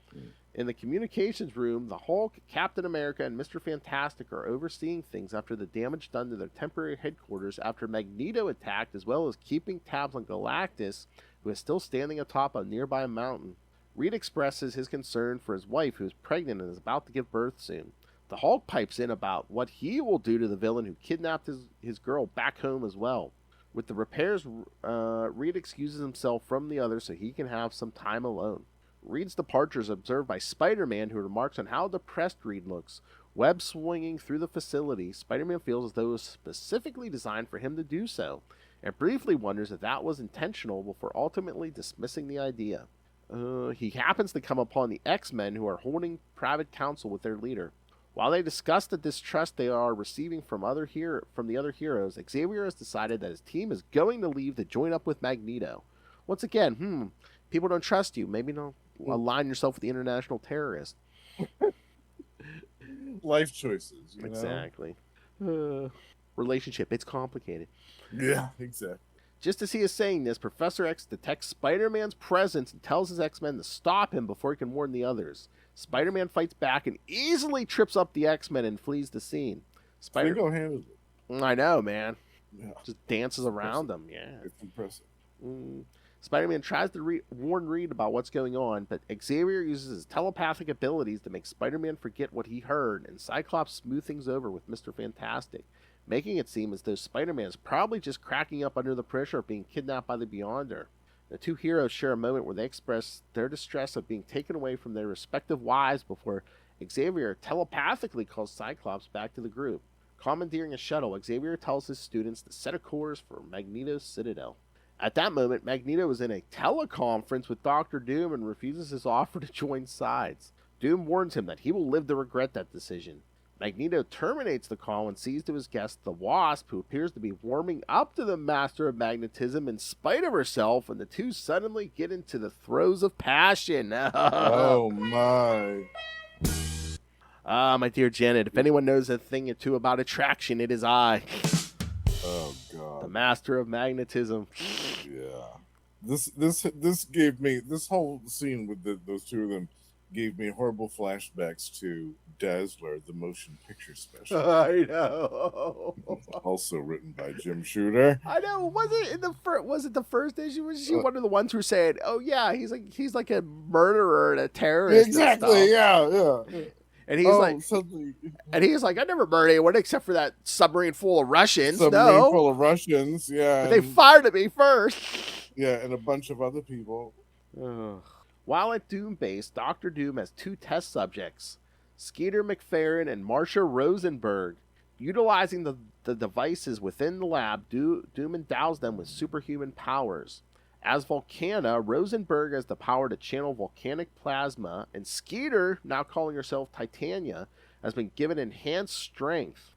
[SPEAKER 1] In the communications room, the Hulk, Captain America, and Mr. Fantastic are overseeing things after the damage done to their temporary headquarters after Magneto attacked, as well as keeping tabs on Galactus, who is still standing atop a nearby mountain. Reed expresses his concern for his wife, who is pregnant and is about to give birth soon. The Hulk pipes in about what he will do to the villain who kidnapped his girl back home as well. With the repairs, Reed excuses himself from the others so he can have some time alone. Reed's departure is observed by Spider-Man, who remarks on how depressed Reed looks. Web swinging through the facility, Spider-Man feels as though it was specifically designed for him to do so, and briefly wonders if that was intentional before ultimately dismissing the idea. He happens to come upon the X-Men, who are holding private counsel with their leader. While they discuss the distrust they are receiving from the other heroes, Xavier has decided that his team is going to leave to join up with Magneto. Once again, people don't trust you. Maybe don't align yourself with the international terrorist.
[SPEAKER 2] Life choices.
[SPEAKER 1] Exactly. Relationship, it's complicated.
[SPEAKER 2] Yeah, exactly.
[SPEAKER 1] Just as he is saying this, Professor X detects Spider-Man's presence and tells his X-Men to stop him before he can warn the others. Spider-Man fights back and easily trips up the X-Men and flees the scene.
[SPEAKER 2] Single-handedly.
[SPEAKER 1] I know, man.
[SPEAKER 2] Yeah.
[SPEAKER 1] Just dances around them. Yeah.
[SPEAKER 2] It's impressive.
[SPEAKER 1] Spider-Man tries to warn Reed about what's going on, but Xavier uses his telepathic abilities to make Spider-Man forget what he heard, and Cyclops smooth things over with Mr. Fantastic, making it seem as though Spider-Man is probably just cracking up under the pressure of being kidnapped by the Beyonder. The two heroes share a moment where they express their distress of being taken away from their respective wives before Xavier telepathically calls Cyclops back to the group. Commandeering a shuttle, Xavier tells his students to set a course for Magneto's Citadel. At that moment, Magneto is in a teleconference with Dr. Doom and refuses his offer to join sides. Doom warns him that he will live to regret that decision. Magneto terminates the call and sees to his guest the Wasp, who appears to be warming up to the Master of Magnetism in spite of herself, and the two suddenly get into the throes of passion.
[SPEAKER 2] Oh, my.
[SPEAKER 1] Ah, my dear Janet, if anyone knows a thing or two about attraction, it is I.
[SPEAKER 2] Oh, God.
[SPEAKER 1] The Master of Magnetism.
[SPEAKER 2] Yeah. This gave me, this whole scene with those two of them gave me horrible flashbacks to Dazzler, the motion picture special.
[SPEAKER 1] I know.
[SPEAKER 2] Also written by Jim Shooter.
[SPEAKER 1] I know. Was it the first issue? Was she one of the ones who said, "Oh yeah, he's like a murderer and a terrorist"?
[SPEAKER 2] Exactly. Yeah.
[SPEAKER 1] And he's like, I never murdered anyone except for that submarine full of Russians.
[SPEAKER 2] Full of Russians. Yeah.
[SPEAKER 1] But they fired at me first.
[SPEAKER 2] Yeah, and a bunch of other people.
[SPEAKER 1] Ugh. While at Doom Base, Dr. Doom has two test subjects, Skeeter McFerrin and Marcia Rosenberg. Utilizing the devices within the lab, Doom endows them with superhuman powers. As Volcana, Rosenberg has the power to channel volcanic plasma, and Skeeter, now calling herself Titania, has been given enhanced strength.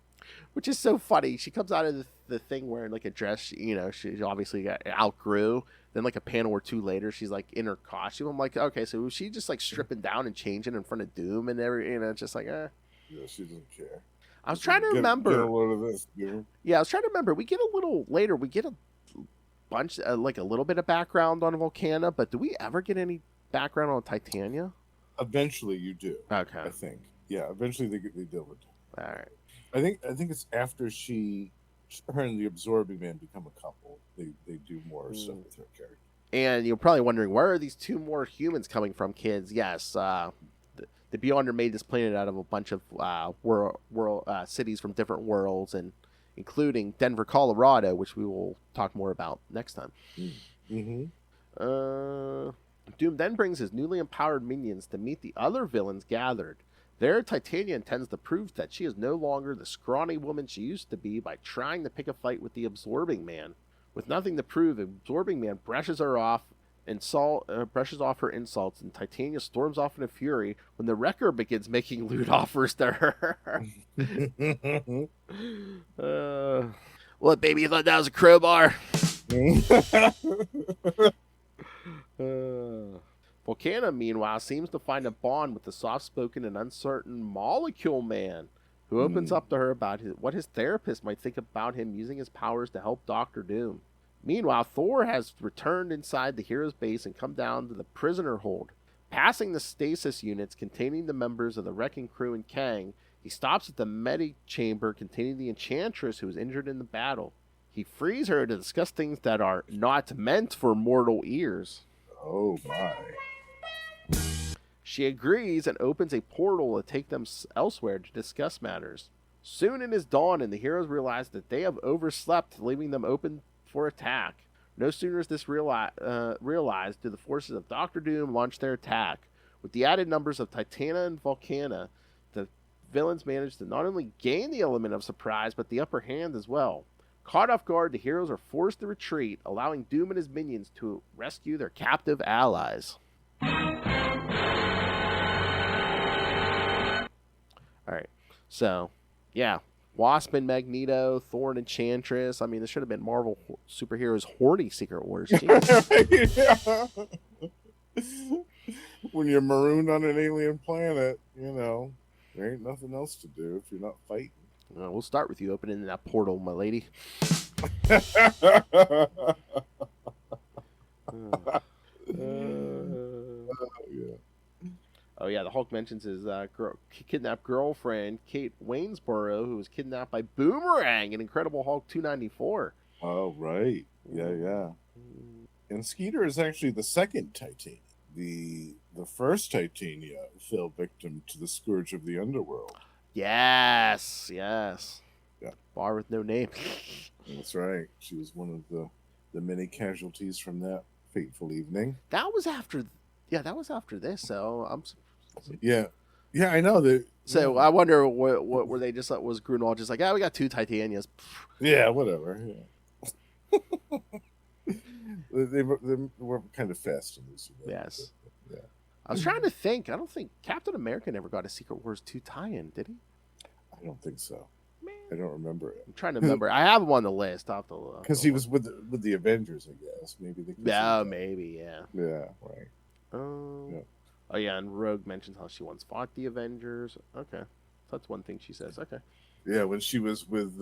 [SPEAKER 1] Which is so funny. She comes out of the thing wearing like a dress, she obviously outgrew. Then like a panel or two later, she's like in her costume. I'm like, okay, so was she just like stripping down and changing in front of Doom and just like,
[SPEAKER 2] Yeah, she doesn't care.
[SPEAKER 1] I was trying to remember.
[SPEAKER 2] Get a load of this, dude.
[SPEAKER 1] Yeah, I was trying to remember. We get a little later. We get a bunch, like a little bit of background on Volcana, but do we ever get any background on Titania?
[SPEAKER 2] Eventually, you do.
[SPEAKER 1] Okay.
[SPEAKER 2] I think. Yeah, eventually they deal with it.
[SPEAKER 1] All right.
[SPEAKER 2] I think it's after her and the Absorbing Man become a couple. They do more stuff with her character. And
[SPEAKER 1] you're probably wondering, where are these two more humans coming from, kids? Yes, the Beyonder made this planet out of a bunch of world cities from different worlds, and including Denver, Colorado, which we will talk more about next time.
[SPEAKER 2] Mm-hmm.
[SPEAKER 1] Doom then brings his newly empowered minions to meet the other villains gathered. There, Titania intends to prove that she is no longer the scrawny woman she used to be by trying to pick a fight with the Absorbing Man. With nothing to prove, the Absorbing Man brushes off her insults, and Titania storms off in a fury when the Wrecker begins making lewd offers to her. What, baby, you thought that was a crowbar? Volcana, meanwhile, seems to find a bond with the soft-spoken and uncertain Molecule Man, who opens up to her about what his therapist might think about him using his powers to help Dr. Doom. Meanwhile, Thor has returned inside the hero's base and come down to the prisoner hold. Passing the stasis units containing the members of the Wrecking Crew and Kang, he stops at the Medi-chamber containing the Enchantress who was injured in the battle. He frees her to discuss things that are not meant for mortal ears.
[SPEAKER 2] Oh, my.
[SPEAKER 1] She agrees and opens a portal to take them elsewhere to discuss matters. Soon it is dawn, and the heroes realize that they have overslept, leaving them open for attack. No sooner is this realized do the forces of Dr. Doom launch their attack. With the added numbers of Titania and Volcana, the villains manage to not only gain the element of surprise, but the upper hand as well. Caught off guard, the heroes are forced to retreat, allowing Doom and his minions to rescue their captive allies. Alright, so, yeah. Wasp and Magneto, Thor and Enchantress. I mean, this should have been Marvel Superheroes Horny Secret Wars.
[SPEAKER 2] When you're marooned on an alien planet, there ain't nothing else to do if you're not fighting.
[SPEAKER 1] We'll start with you opening that portal, my lady.
[SPEAKER 2] Yeah.
[SPEAKER 1] Oh, yeah, the Hulk mentions his kidnapped girlfriend, Kate Waynesboro, who was kidnapped by Boomerang in Incredible Hulk 294.
[SPEAKER 2] Oh, right. Yeah. And Skeeter is actually the second Titania. The first Titania fell victim to the scourge of the underworld.
[SPEAKER 1] Yes.
[SPEAKER 2] Yeah.
[SPEAKER 1] Bar with no name.
[SPEAKER 2] That's right. She was one of the many casualties from that fateful evening.
[SPEAKER 1] That was after this. So
[SPEAKER 2] Yeah, I know.
[SPEAKER 1] So I wonder what were they just like? Was Grunwald just like, we got 2 Titanias?
[SPEAKER 2] Yeah, whatever. Yeah. they were kind of fast and loose.
[SPEAKER 1] Yes.
[SPEAKER 2] But, yeah.
[SPEAKER 1] I was trying to think. I don't think Captain America never got a Secret Wars 2 tie-in, did he?
[SPEAKER 2] I don't think so.
[SPEAKER 1] Man.
[SPEAKER 2] I don't remember it.
[SPEAKER 1] I'm trying to remember. I have him on the list. I'll have to look.
[SPEAKER 2] Because he was with the Avengers, I guess. Maybe they.
[SPEAKER 1] Yeah, maybe. Yeah.
[SPEAKER 2] Yeah. Right.
[SPEAKER 1] Yeah. Oh yeah, and Rogue mentions how she once fought the Avengers. Okay, that's one thing she says. Okay.
[SPEAKER 2] Yeah, when she was with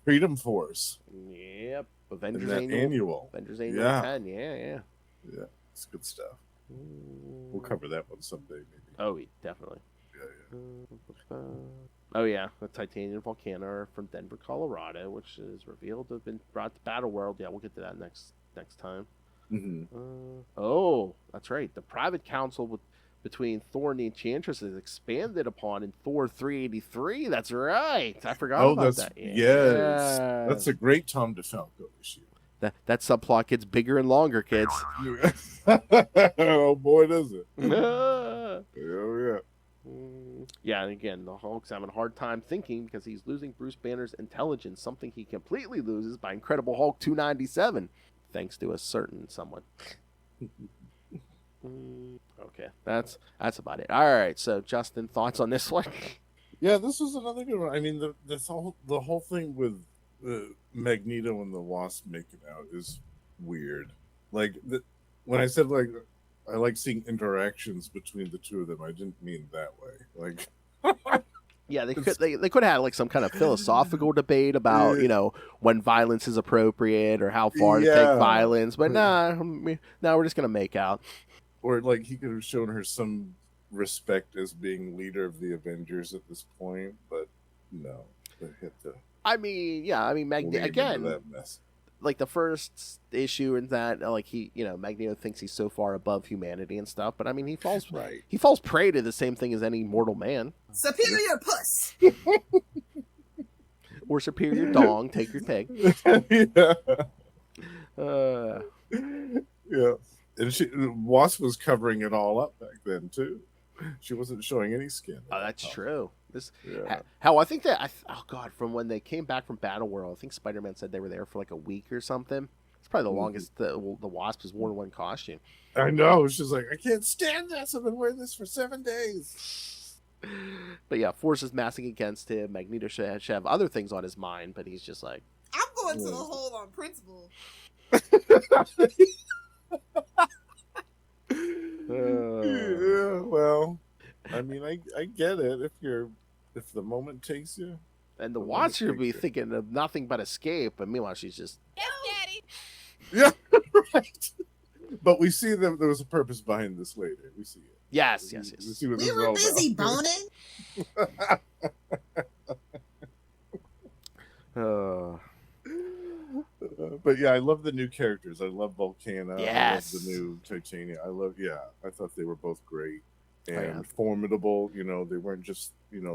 [SPEAKER 2] Freedom Force.
[SPEAKER 1] Yep. Avengers
[SPEAKER 2] Annual.
[SPEAKER 1] Avengers Annual 10. Yeah.
[SPEAKER 2] Yeah, it's good stuff. We'll cover that one someday, maybe.
[SPEAKER 1] Oh, definitely.
[SPEAKER 2] Yeah.
[SPEAKER 1] Oh yeah, the Titanium Volcano from Denver, Colorado, which is revealed to have been brought to Battleworld. Yeah, we'll get to that next time.
[SPEAKER 2] Mm-hmm.
[SPEAKER 1] Oh, that's right. The private council between Thor and the Enchantress is expanded upon in Thor 383. That's right. I forgot about that.
[SPEAKER 2] Yes. That's a great Tom DeFalco issue.
[SPEAKER 1] That subplot gets bigger and longer, kids.
[SPEAKER 2] Oh boy, does it.
[SPEAKER 1] Oh
[SPEAKER 2] yeah.
[SPEAKER 1] Yeah, and again, the Hulk's having a hard time thinking because he's losing Bruce Banner's intelligence, something he completely loses by Incredible Hulk 297, thanks to a certain someone. Okay, that's about it. All right, so Justin, thoughts on this one?
[SPEAKER 2] Yeah, this was another good one. I mean, the whole thing with Magneto and the Wasp making out is weird. Like when I said like I like seeing interactions between the two of them, I didn't mean that way. Like.
[SPEAKER 1] Yeah, they could have had like some kind of philosophical debate about when violence is appropriate or how far to take violence, but nah, we're just gonna make out.
[SPEAKER 2] Or like he could have shown her some respect as being leader of the Avengers at this point, but no, they hit the.
[SPEAKER 1] Magneto again. Like the first issue in that, like Magneto thinks he's so far above humanity and stuff, but I mean he falls prey to the same thing as any mortal man.
[SPEAKER 3] Superior puss.
[SPEAKER 1] Or superior dong, take your pick.
[SPEAKER 2] Yeah. And Wasp was covering it all up back then too. She wasn't showing any skin.
[SPEAKER 1] Oh, that's true. How I think that from when they came back from Battleworld, I think Spider-Man said they were there for like a week or something. It's probably the longest the Wasp has worn one costume.
[SPEAKER 2] I know. She's like, I can't stand this. I've been wearing this for 7 days.
[SPEAKER 1] But yeah, forces massing against him. Magneto should have other things on his mind, but he's just like,
[SPEAKER 3] I'm going to the hole on principle.
[SPEAKER 2] Yeah, well, I mean, I get it if the moment takes you.
[SPEAKER 1] And the Watcher would be thinking of nothing but escape, but meanwhile she's just
[SPEAKER 3] Daddy.
[SPEAKER 2] Yeah, right. But we see that there was a purpose behind this later. We see it.
[SPEAKER 1] Yes.
[SPEAKER 2] We see what
[SPEAKER 3] we were busy boning.
[SPEAKER 2] But yeah, I love the new characters. I love Volcana.
[SPEAKER 1] Yes.
[SPEAKER 2] I love the new Titania. I thought they were both great and formidable. They weren't just,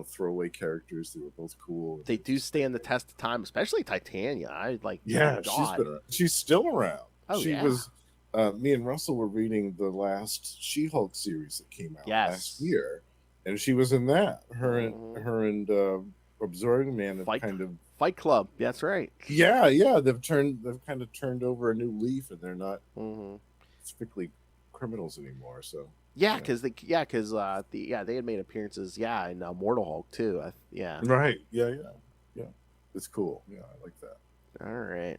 [SPEAKER 2] throwaway characters. They were both cool.
[SPEAKER 1] They do stand the test of time, especially Titania.
[SPEAKER 2] She's still around.
[SPEAKER 1] Oh,
[SPEAKER 2] she was, me and Russell were reading the last She-Hulk series that came out last year, and she was in that. Her and Absorbing Man
[SPEAKER 1] Fight Club. That's right.
[SPEAKER 2] Yeah. They've kind of turned over a new leaf, and they're not strictly criminals anymore. So
[SPEAKER 1] because they had made appearances in Mortal Hulk too.
[SPEAKER 2] Right. Yeah. It's cool. Yeah, I like that.
[SPEAKER 1] All right.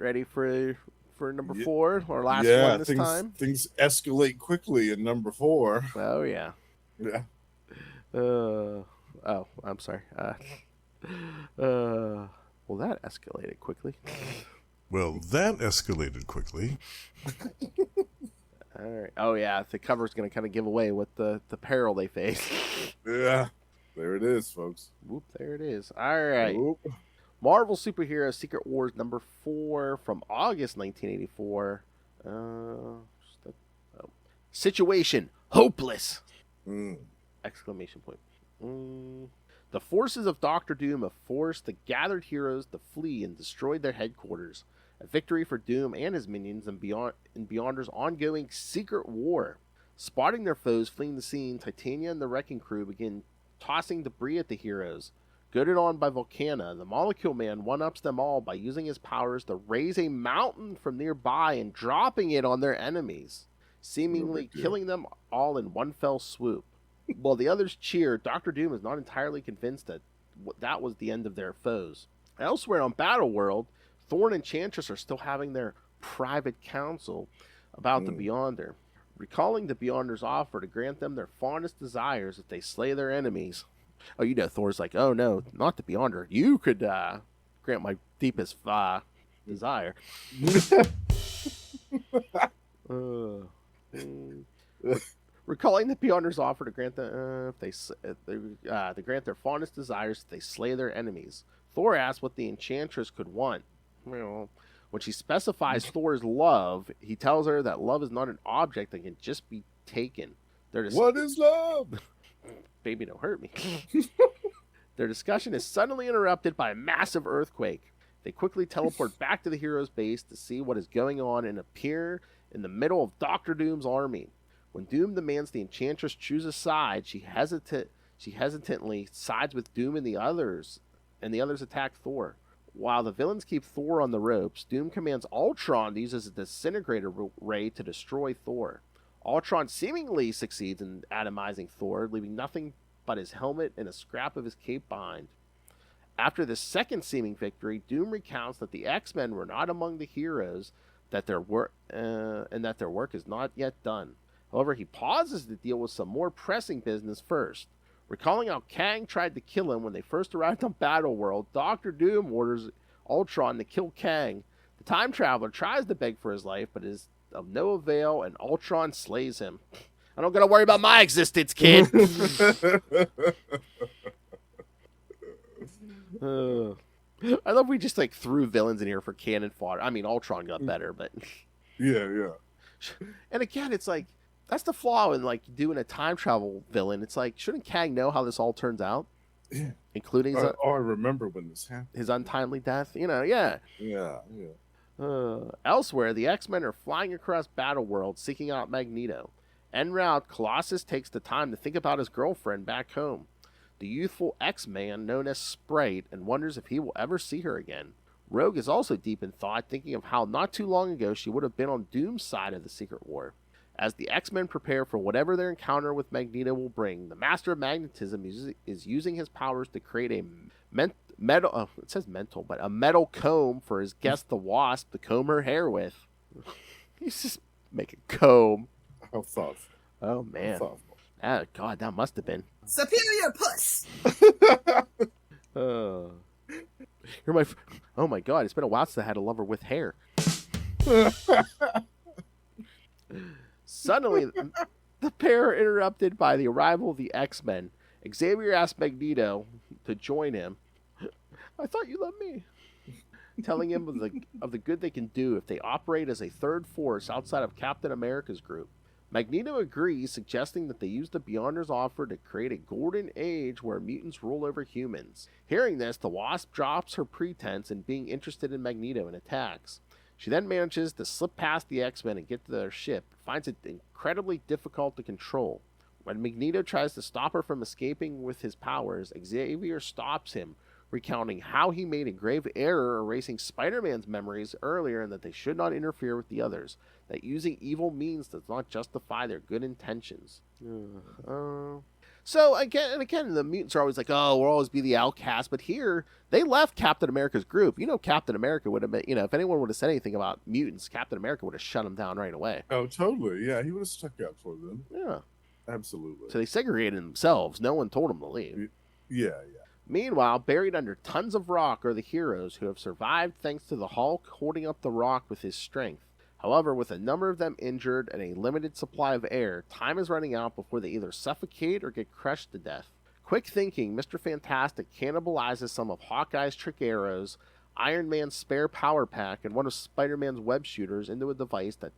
[SPEAKER 1] Ready for number 4, our last one this time?
[SPEAKER 2] Things escalate quickly in number 4.
[SPEAKER 1] Oh yeah.
[SPEAKER 2] Yeah.
[SPEAKER 1] I'm sorry. Well, that escalated quickly. All right. Oh yeah, the cover's going to kind of give away what the peril they face.
[SPEAKER 2] Yeah. There it is, folks.
[SPEAKER 1] Whoop, there it is. All right.
[SPEAKER 2] Whoop.
[SPEAKER 1] Marvel Superhero Secret Wars number 4 from August 1984. Oh. Situation hopeless! Exclamation point. The forces of Doctor Doom have forced the gathered heroes to flee and destroyed their headquarters. A victory for Doom and his minions in Beyonder's ongoing secret war. Spotting their foes fleeing the scene, Titania and the Wrecking Crew begin tossing debris at the heroes. Goaded on by Volcana, the Molecule Man one-ups them all by using his powers to raise a mountain from nearby and dropping it on their enemies, seemingly killing them all in one fell swoop. While the others cheer, Doctor Doom is not entirely convinced that that was the end of their foes. Elsewhere on Battleworld, Thor and Enchantress are still having their private council about the Beyonder. Recalling the Beyonder's offer to grant them their fondest desires if they slay their enemies. Oh, you know, Thor's like, oh no, not the Beyonder. You could grant my deepest desire. Recalling the Beyonder's offer to grant them to grant their fondest desires if they slay their enemies. Thor asks what the Enchantress could want. Well, when she specifies Thor's love, he tells her that love is not an object that can just be taken.
[SPEAKER 2] What is love?
[SPEAKER 1] Baby, don't hurt me. Their discussion is suddenly interrupted by a massive earthquake. They quickly teleport back to the hero's base to see what is going on and appear in the middle of Doctor Doom's army. When Doom demands the Enchantress choose a side, she hesitantly sides with Doom and the others attack Thor. While the villains keep Thor on the ropes, Doom commands Ultron to use his disintegrator ray to destroy Thor. Ultron seemingly succeeds in atomizing Thor, leaving nothing but his helmet and a scrap of his cape behind. After this second seeming victory, Doom recounts that the X-Men were not among the heroes, and that their work is not yet done. However, he pauses to deal with some more pressing business first. Recalling how Kang tried to kill him when they first arrived on Battleworld, Doctor Doom orders Ultron to kill Kang. The time traveler tries to beg for his life, but is of no avail, and Ultron slays him. I don't gotta worry about my existence, kid. I love we just threw villains in here for cannon fodder. I mean, Ultron got better, but
[SPEAKER 2] yeah.
[SPEAKER 1] And again, it's like that's the flaw in doing a time travel villain. It's like, shouldn't Kang know how this all turns out?
[SPEAKER 2] Yeah,
[SPEAKER 1] including
[SPEAKER 2] I remember when this happened.
[SPEAKER 1] His untimely death. Yeah. Elsewhere, the X-Men are flying across Battleworld seeking out Magneto. En route, Colossus takes the time to think about his girlfriend back home, the youthful X-Man known as Sprite, and wonders if he will ever see her again. Rogue is also deep in thought, thinking of how not too long ago she would have been on Doom's side of the Secret War. As the X-Men prepare for whatever their encounter with Magneto will bring, the Master of Magnetism is using his powers to create a metal comb for his guest the Wasp to comb her hair with. He's just making comb.
[SPEAKER 2] How thoughtful.
[SPEAKER 1] Oh man. Oh God, that must have been
[SPEAKER 3] superior puss.
[SPEAKER 1] Oh my God, it's been a while since I had a lover with hair. Suddenly, the pair are interrupted by the arrival of the X-Men. Xavier asks Magneto to join him. I thought you loved me. Telling him of the good they can do if they operate as a third force outside of Captain America's group. Magneto agrees, suggesting that they use the Beyonder's offer to create a golden age where mutants rule over humans. Hearing this, the Wasp drops her pretense in being interested in Magneto and attacks. She then manages to slip past the X-Men and get to their ship, but finds it incredibly difficult to control. When Magneto tries to stop her from escaping with his powers, Xavier stops him, recounting how he made a grave error erasing Spider-Man's memories earlier and that they should not interfere with the others, that using evil means does not justify their good intentions. So again, the mutants are always like, oh, we'll always be the outcast, but here, they left Captain America's group. Captain America would have been, if anyone would have said anything about mutants, Captain America would have shut them down right away.
[SPEAKER 2] Oh, totally. Yeah, he would have stuck up for them.
[SPEAKER 1] Yeah.
[SPEAKER 2] Absolutely.
[SPEAKER 1] So they segregated themselves. No one told them to leave.
[SPEAKER 2] Yeah.
[SPEAKER 1] Meanwhile, buried under tons of rock are the heroes who have survived thanks to the Hulk holding up the rock with his strength. However, with a number of them injured and a limited supply of air, time is running out before they either suffocate or get crushed to death. Quick thinking, Mr. Fantastic cannibalizes some of Hawkeye's trick arrows Iron Man's spare power pack and one of Spider-Man's web shooters into a device that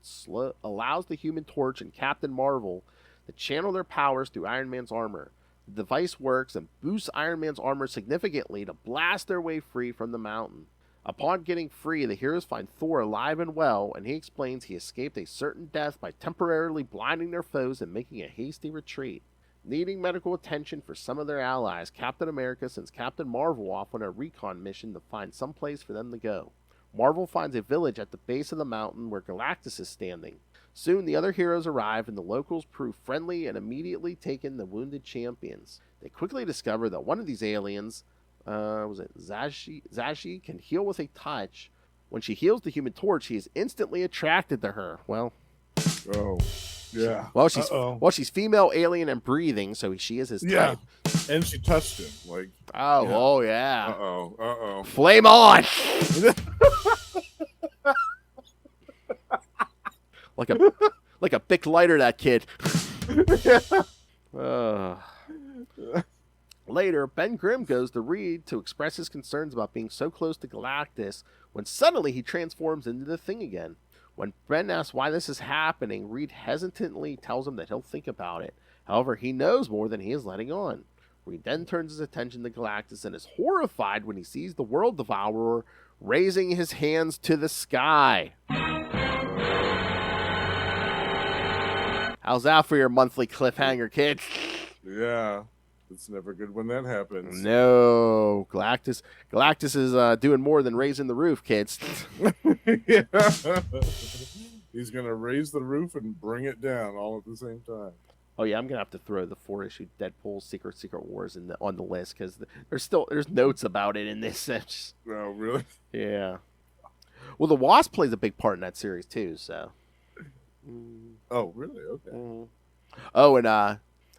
[SPEAKER 1] allows the Human Torch and Captain Marvel to channel their powers through Iron Man's armor. The device works and boosts Iron Man's armor significantly to blast their way free from the mountain. Upon getting free, the heroes find Thor alive and well, and he explains he escaped a certain death by temporarily blinding their foes and making a hasty retreat. Needing medical attention for some of their allies, Captain America sends Captain Marvel off on a recon mission to find some place for them to go. Marvel finds a village at the base of the mountain where Galactus is standing. Soon the other heroes arrive and the locals prove friendly and immediately take in the wounded champions. They quickly discover that one of these aliens, Zashi, can heal with a touch. When she heals the Human Torch, he is instantly attracted to her. Well,
[SPEAKER 2] yeah.
[SPEAKER 1] She's female, alien, and breathing, so she is his type.
[SPEAKER 2] And she touched him, like.
[SPEAKER 1] Oh yeah.
[SPEAKER 2] Flame
[SPEAKER 1] on. like a Bic lighter, that kid. Later, Ben Grimm goes to Reed to express his concerns about being so close to Galactus when suddenly he transforms into the Thing again. When Ben asks why this is happening, Reed hesitantly tells him that he'll think about it. However, he knows more than he is letting on. Reed then turns his attention to Galactus and is horrified when he sees the World Devourer raising his hands to the sky. How's that for your monthly cliffhanger, kids?
[SPEAKER 2] Yeah. It's never good when that happens.
[SPEAKER 1] No. Galactus is doing more than raising the roof, kids.
[SPEAKER 2] Yeah. He's going to raise the roof and bring it down all at the same time.
[SPEAKER 1] Oh, yeah, I'm going to have to throw the 4-issue Deadpool Secret Wars on the list because there's notes about it in this.
[SPEAKER 2] Oh, really?
[SPEAKER 1] Yeah. Well, the Wasp plays a big part in that series, too, so.
[SPEAKER 2] Oh, really? Okay.
[SPEAKER 1] Oh, and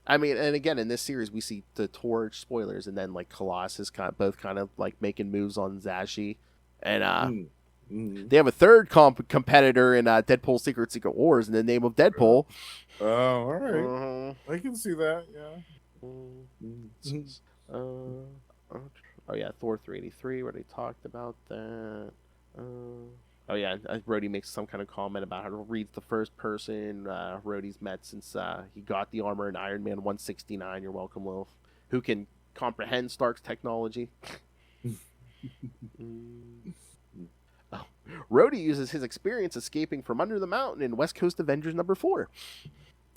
[SPEAKER 1] and again, in this series, we see the Torch, spoilers, and then, like, Colossus both kind of, like, making moves on Zashi. And they have a third competitor in Deadpool Secret Wars in the name of Deadpool.
[SPEAKER 2] Oh, all right. I can see that, yeah.
[SPEAKER 1] Oh, yeah, Thor 383, where they talked about that. Oh, yeah, Rhodey makes some kind of comment about how Reed's the first person Rhodey's met since he got the armor in Iron Man 169, you're welcome, Lilith, who can comprehend Stark's technology. Rhodey uses his experience escaping from under the mountain in West Coast Avengers #4.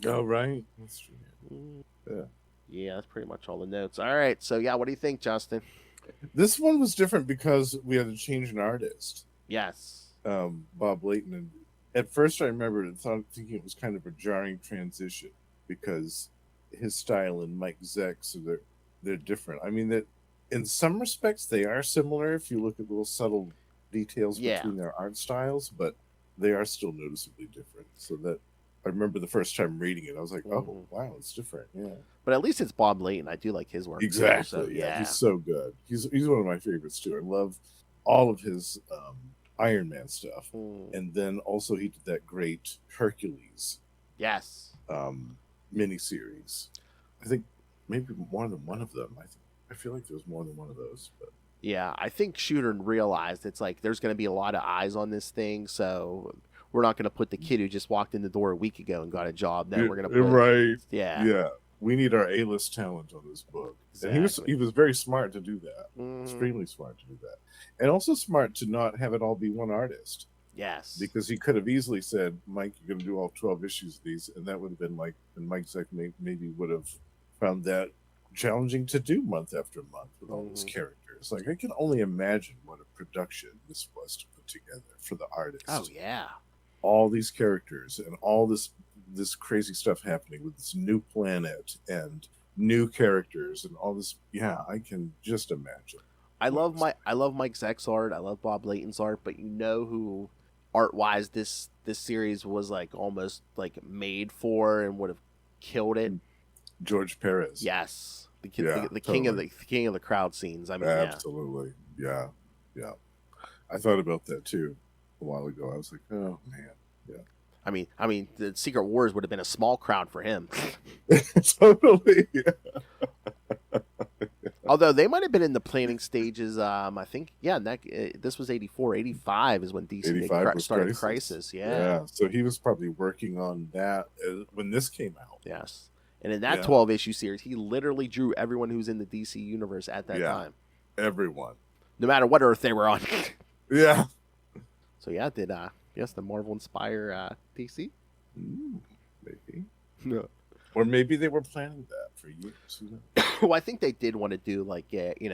[SPEAKER 2] Oh, right. That's true.
[SPEAKER 1] Yeah, that's pretty much all the notes. All right, so yeah, what do you think, Justin?
[SPEAKER 2] This one was different because we had a change in artist.
[SPEAKER 1] Yes.
[SPEAKER 2] Bob Layton. And at first I remember thinking it was kind of a jarring transition because his style and Mike Zeck, so they're different. I mean, that in some respects they are similar if you look at little subtle details between their art styles, but they are still noticeably different. So that I remember the first time reading it, I was like, oh, wow, it's different. Yeah.
[SPEAKER 1] But at least it's Bob Layton. I do like his work.
[SPEAKER 2] Exactly.
[SPEAKER 1] Too, so, yeah.
[SPEAKER 2] He's so good. He's one of my favorites too. I love all of his Iron Man stuff. And then also he did that great Hercules.
[SPEAKER 1] Yes.
[SPEAKER 2] Miniseries. I think maybe more than one of them. I feel like there was more than one of those. But
[SPEAKER 1] yeah, I think Shooter realized it's like there's going to be a lot of eyes on this thing, so we're not going to put the kid who just walked in the door a week ago and got a job. Then we're going to put
[SPEAKER 2] Yeah. We need our A-list talent on this book. Exactly. And he was very smart to do that. Extremely smart to do that. And also smart to not have it all be one artist.
[SPEAKER 1] Yes.
[SPEAKER 2] Because he could have easily said, Mike, you're going to do all 12 issues of these. And that would have been like, and Mike Zeck maybe would have found that challenging to do month after month with all these characters. Like, I can only imagine what a production this was to put together for the artist.
[SPEAKER 1] Oh, yeah.
[SPEAKER 2] All these characters and all this crazy stuff happening with this new planet and new characters and all this. Yeah, I can just imagine.
[SPEAKER 1] I love Mike Zeck's art. I love Bob Layton's art, but you know who art-wise this series was like almost like made for and would have killed it?
[SPEAKER 2] George Perez.
[SPEAKER 1] Yes. The
[SPEAKER 2] totally.
[SPEAKER 1] king of the crowd scenes. I mean,
[SPEAKER 2] absolutely. Yeah. I thought about that too a while ago. I was like, oh man. Yeah.
[SPEAKER 1] I mean, the Secret Wars would have been a small crowd for him.
[SPEAKER 2] Totally. Yeah.
[SPEAKER 1] Although they might have been in the planning stages. I think, this was 84. 85 is when DC started Crisis. Yeah.
[SPEAKER 2] So he was probably working on that when this came out.
[SPEAKER 1] Yes. And in that 12-issue series, he literally drew everyone who's in the DC universe at that time.
[SPEAKER 2] Everyone.
[SPEAKER 1] No matter what Earth they were on.
[SPEAKER 2] Yeah.
[SPEAKER 1] So did the Marvel inspire DC?
[SPEAKER 2] Maybe.
[SPEAKER 1] No.
[SPEAKER 2] Or maybe they were planning that for years.
[SPEAKER 1] Well, I think they did want to do getting rid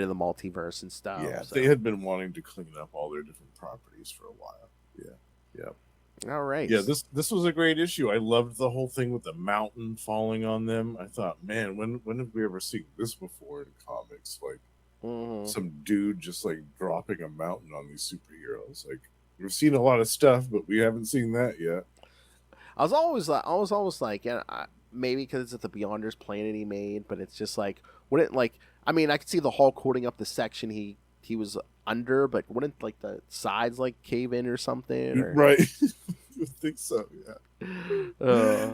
[SPEAKER 1] of the multiverse and stuff.
[SPEAKER 2] Yeah,
[SPEAKER 1] so.
[SPEAKER 2] They had been wanting to clean up all their different properties for a while. Yeah.
[SPEAKER 1] All right.
[SPEAKER 2] Yeah, this was a great issue. I loved the whole thing with the mountain falling on them. I thought, man, when have we ever seen this before in comics? Like some dude just like dropping a mountain on these superheroes. Like we've seen a lot of stuff, but we haven't seen that yet.
[SPEAKER 1] I was always like, maybe because it's the Beyonders planet he made, but it's just like, wouldn't like, I mean, I could see the Hulk holding up the section he was under, but wouldn't like the sides like cave in or something? Or...
[SPEAKER 2] Right. I think so. Yeah.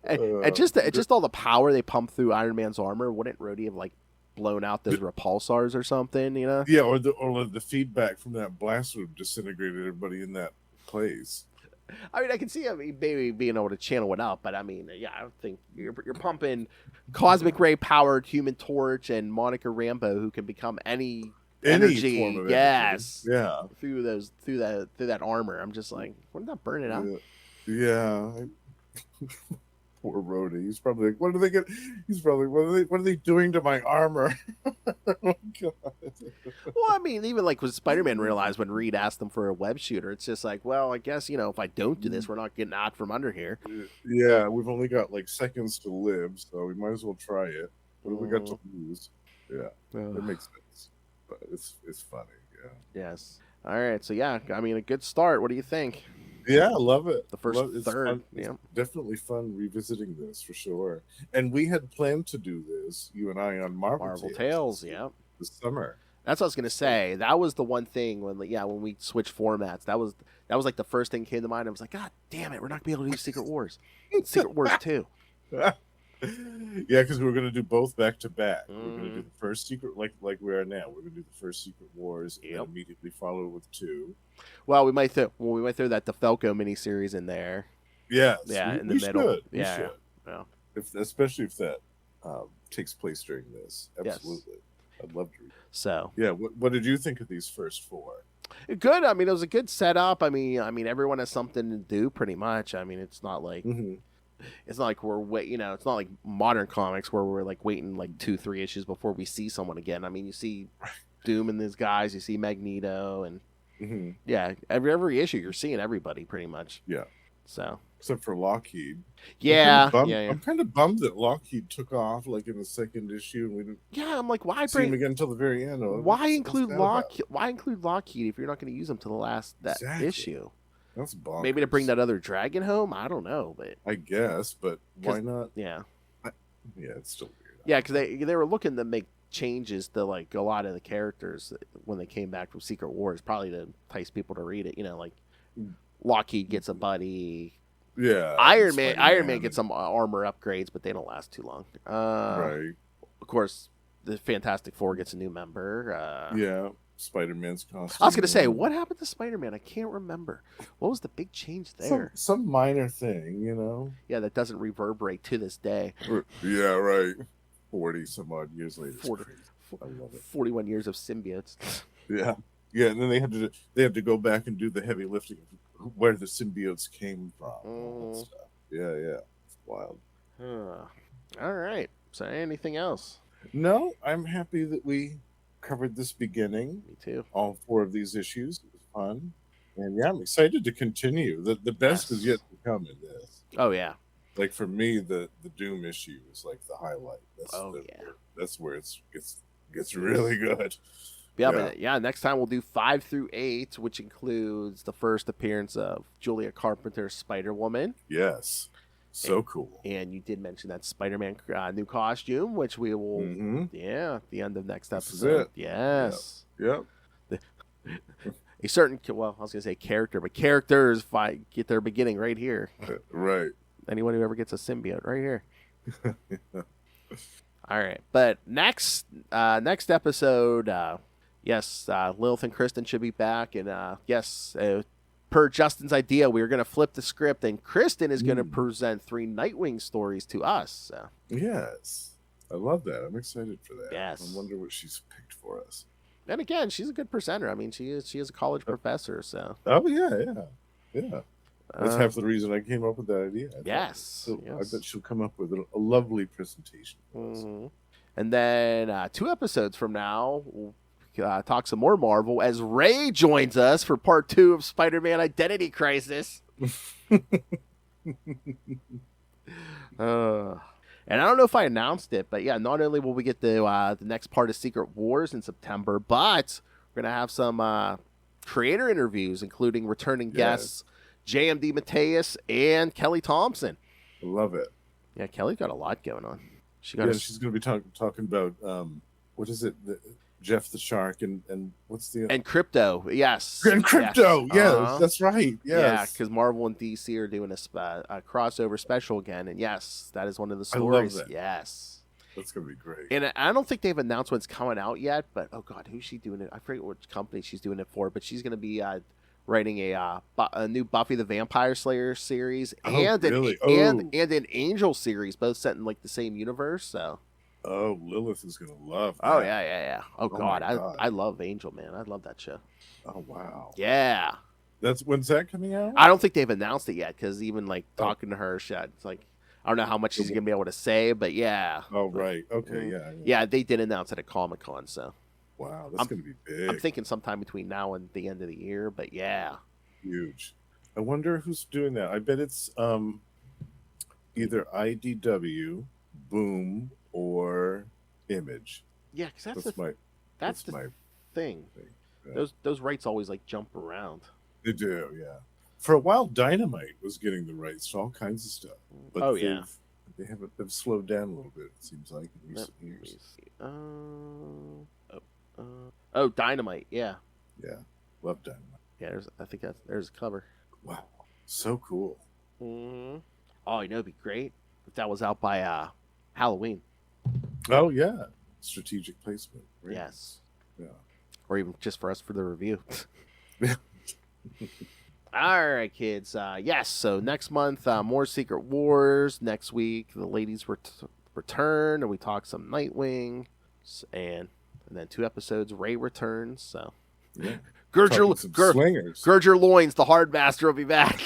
[SPEAKER 1] And just all the power they pump through Iron Man's armor, wouldn't Rhodey have like blown out those repulsors or something? You know?
[SPEAKER 2] Yeah, or the feedback from that blast would have disintegrated everybody in that place.
[SPEAKER 1] I mean, I can see maybe being able to channel it out, but I mean, I don't think you're pumping cosmic ray powered Human Torch and Monica Rambeau, who can become any energy,
[SPEAKER 2] form of
[SPEAKER 1] yes,
[SPEAKER 2] energy. Yeah,
[SPEAKER 1] through that armor. I'm just like, wouldn't that burn it out?
[SPEAKER 2] Yeah. Poor Rhodey. He's probably like, what are they doing to my armor? Oh, God.
[SPEAKER 1] Well, I mean, even like when Spider-Man realized when Reed asked them for a web shooter, it's just like, well, I guess, if I don't do this, we're not getting out from under here.
[SPEAKER 2] Yeah, we've only got like seconds to live, so we might as well try it. What have we got to lose? Yeah, that makes sense. But it's funny, yeah.
[SPEAKER 1] Yes. All right, so I mean, a good start. What do you think?
[SPEAKER 2] Yeah, I love it.
[SPEAKER 1] The first third.
[SPEAKER 2] Fun. Yeah. It's definitely fun revisiting this for sure. And we had planned to do this, you and I, on Marvel
[SPEAKER 1] Tales, yeah.
[SPEAKER 2] This summer.
[SPEAKER 1] That's what I was gonna say. That was the one thing when we switched formats. That was like the first thing came to mind. I was like, God damn it, we're not gonna be able to do Secret Wars. Secret Wars 2.
[SPEAKER 2] Yeah, because we were going to do both back to back. We're going to do the first Secret, like we are now. We're going to do the first Secret Wars and immediately follow with 2.
[SPEAKER 1] Well, we might throw that DeFalco miniseries in there.
[SPEAKER 2] Yes,
[SPEAKER 1] in the middle.
[SPEAKER 2] We should. Yeah. Especially if that takes place during this. Absolutely, yes. I'd love to read.
[SPEAKER 1] So
[SPEAKER 2] yeah, what did you think of these first 4?
[SPEAKER 1] Good. I mean, it was a good setup. I mean, everyone has something to do, pretty much. I mean, it's not like. It's not like it's not like modern comics where we're like waiting like 2-3 issues before we see someone again. I mean, you see Doom and these guys, you see Magneto, and every issue you're seeing everybody pretty much.
[SPEAKER 2] Yeah.
[SPEAKER 1] So
[SPEAKER 2] except for Lockheed.
[SPEAKER 1] Yeah.
[SPEAKER 2] I'm kind of bummed that Lockheed took off like in the second issue and we didn't.
[SPEAKER 1] Yeah, I'm like, why
[SPEAKER 2] see him again until the very end?
[SPEAKER 1] Why include Lockheed? Why include Lockheed if you're not going to use him till the last issue?
[SPEAKER 2] That's bonkers.
[SPEAKER 1] Maybe to bring that other dragon home. I don't know, but
[SPEAKER 2] I guess. But why not?
[SPEAKER 1] Yeah.
[SPEAKER 2] It's still weird.
[SPEAKER 1] Yeah, because they were looking to make changes to like a lot of the characters when they came back from Secret Wars, probably to entice people to read it. Like Lockheed gets a buddy.
[SPEAKER 2] Yeah.
[SPEAKER 1] Iron Man gets some armor upgrades, but they don't last too long.
[SPEAKER 2] Right.
[SPEAKER 1] Of course, the Fantastic Four gets a new member.
[SPEAKER 2] Yeah. Spider-Man's costume.
[SPEAKER 1] I was going to say, what happened to Spider-Man? I can't remember. What was the big change there?
[SPEAKER 2] Some minor thing,
[SPEAKER 1] Yeah, that doesn't reverberate to this day.
[SPEAKER 2] Yeah, right. 40 some odd years later.
[SPEAKER 1] I love it. 41 years of symbiotes.
[SPEAKER 2] Yeah. Yeah, and then they had to go back and do the heavy lifting of where the symbiotes came from. All that stuff. Yeah. It's wild.
[SPEAKER 1] All right. So anything else?
[SPEAKER 2] No, I'm happy that we covered this beginning.
[SPEAKER 1] Me too.
[SPEAKER 2] All 4 of these issues. It was fun. And I'm excited to continue. The best is yet to come in this.
[SPEAKER 1] Oh yeah.
[SPEAKER 2] Like for me, the Doom issue is like the highlight. That's where it gets really good.
[SPEAKER 1] Yeah, next time we'll do 5 through 8, which includes the first appearance of Julia Carpenter's Spider-Woman.
[SPEAKER 2] Yes. So cool.
[SPEAKER 1] And you did mention that Spider-Man new costume, which we will, at the end of next episode. Yes.
[SPEAKER 2] Yep.
[SPEAKER 1] A certain, I was going to say character, but characters get their beginning right here.
[SPEAKER 2] Right.
[SPEAKER 1] Anyone who ever gets a symbiote right here. All right, but next episode, yes, Lilith and Kristen should be back, and yes, per Justin's idea, we were going to flip the script, and Kristen is going to present 3 Nightwing stories to us. So.
[SPEAKER 2] Yes, I love that. I'm excited for that.
[SPEAKER 1] Yes.
[SPEAKER 2] I wonder what she's picked for us.
[SPEAKER 1] And again, she's a good presenter. I mean, she is a college professor, so.
[SPEAKER 2] Oh yeah. That's half the reason I came up with that idea.
[SPEAKER 1] Yes.
[SPEAKER 2] I bet she'll come up with a lovely presentation.
[SPEAKER 1] Mm-hmm. And then 2 episodes from now, we'll talk some more Marvel as Ray joins us for part 2 of Spider-Man Identity Crisis. And I don't know if I announced it, but yeah, not only will we get the next part of Secret Wars in September, but we're going to have some creator interviews, including returning guests JMD Mateus and Kelly Thompson.
[SPEAKER 2] I love it.
[SPEAKER 1] Yeah, Kelly got a lot going on. She's
[SPEAKER 2] going to be talking about, what is it? Jeff the Shark and what's the
[SPEAKER 1] and Crypto, yes,
[SPEAKER 2] and Crypto, yes, that's right, yes.
[SPEAKER 1] Yeah, because Marvel and DC are doing a crossover special again, and yes, that is one of the stories.
[SPEAKER 2] I love that.
[SPEAKER 1] Yes,
[SPEAKER 2] that's gonna be great.
[SPEAKER 1] And I don't think they've announced when it's coming out yet, but oh god, who's she doing it? I forget which company she's doing it for, but she's gonna be writing a new Buffy the Vampire Slayer series and an Angel series, both set in like the same universe. So.
[SPEAKER 2] Oh, Lilith is gonna love that.
[SPEAKER 1] Oh yeah. Oh god, I love Angel, man. I love that show.
[SPEAKER 2] Oh wow.
[SPEAKER 1] Yeah.
[SPEAKER 2] When's that coming out?
[SPEAKER 1] I don't think they've announced it yet because even like talking to her, it's like I don't know how much she's gonna be able to say, but yeah.
[SPEAKER 2] Oh right. Okay.
[SPEAKER 1] Yeah, they did announce it at Comic-Con, so.
[SPEAKER 2] Wow, that's gonna be big.
[SPEAKER 1] I'm thinking sometime between now and the end of the year, but yeah.
[SPEAKER 2] Huge. I wonder who's doing that. I bet it's either IDW, Boom, or Image.
[SPEAKER 1] Yeah, because that's my thing. Yeah. Those rights always like jump around.
[SPEAKER 2] They do, yeah. For a while, Dynamite was getting the rights to all kinds of stuff. But they've slowed down a little bit, it seems like, in recent years.
[SPEAKER 1] Dynamite, yeah.
[SPEAKER 2] Yeah, love Dynamite.
[SPEAKER 1] Yeah, there's a cover.
[SPEAKER 2] Wow, so cool.
[SPEAKER 1] Mm-hmm. Oh, you know, it'd be great if that was out by Halloween.
[SPEAKER 2] Oh yeah, strategic placement. Right?
[SPEAKER 1] Yes.
[SPEAKER 2] Yeah.
[SPEAKER 1] Or even just for us for the review. All right, kids. Yes. So next month, more Secret Wars. Next week, the ladies return, and we talk some Nightwing, and then 2 episodes. Ray returns. So.
[SPEAKER 2] Yeah.
[SPEAKER 1] Gird your loins. The Hard Master will be back.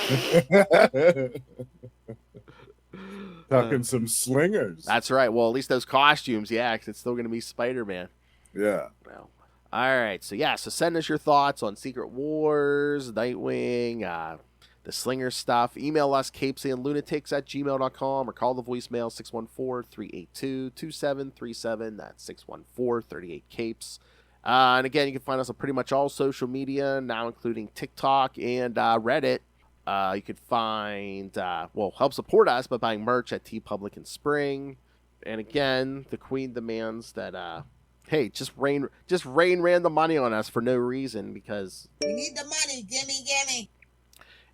[SPEAKER 2] Talking some slingers.
[SPEAKER 1] That's right. Well, at least those costumes, yeah, because it's still going to be Spider-Man.
[SPEAKER 2] Yeah.
[SPEAKER 1] Well, all right. So, so send us your thoughts on Secret Wars, Nightwing, the Slinger stuff. Email us, CapesandLunatics@gmail.com, or call the voicemail 614-382-2737. That's 614-38-CAPES. And again, you can find us on pretty much all social media, now including TikTok and Reddit. You could find, help support us by buying merch at TeePublic and Spring. And again, the Queen demands that, hey, just rain random money on us for no reason because
[SPEAKER 3] we need the money. Gimme.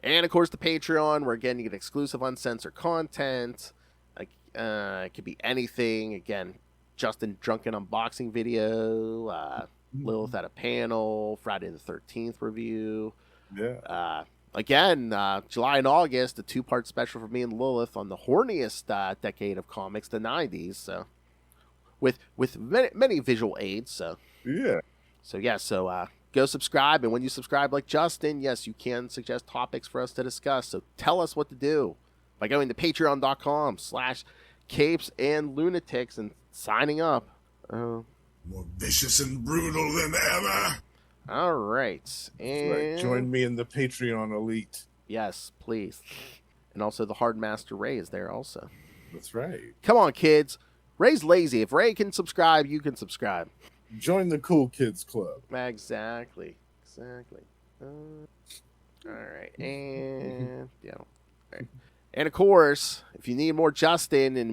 [SPEAKER 1] And of course, the Patreon, where again you get exclusive uncensored content. It could be anything. Again, Justin drunken unboxing video, Lilith at a panel, Friday the 13th review.
[SPEAKER 2] Yeah.
[SPEAKER 1] Again, July and August, a 2-part special for me and Lilith on the horniest decade of comics, the 90s. So, with many visual aids. So
[SPEAKER 2] yeah.
[SPEAKER 1] So go subscribe, and when you subscribe, like Justin, yes, you can suggest topics for us to discuss. So tell us what to do by going to patreon.com/CapesandLunatics and signing up.
[SPEAKER 4] More vicious and brutal than ever.
[SPEAKER 1] All right. And
[SPEAKER 2] right. Join me in the Patreon elite.
[SPEAKER 1] Yes, please. And also the Hard Master Ray is there also.
[SPEAKER 2] That's right.
[SPEAKER 1] Come on, kids. Ray's lazy. If Ray can subscribe, you can subscribe.
[SPEAKER 2] Join the Cool Kids Club.
[SPEAKER 1] Exactly. All right. And yeah. All right. And of course, if you need more Justin and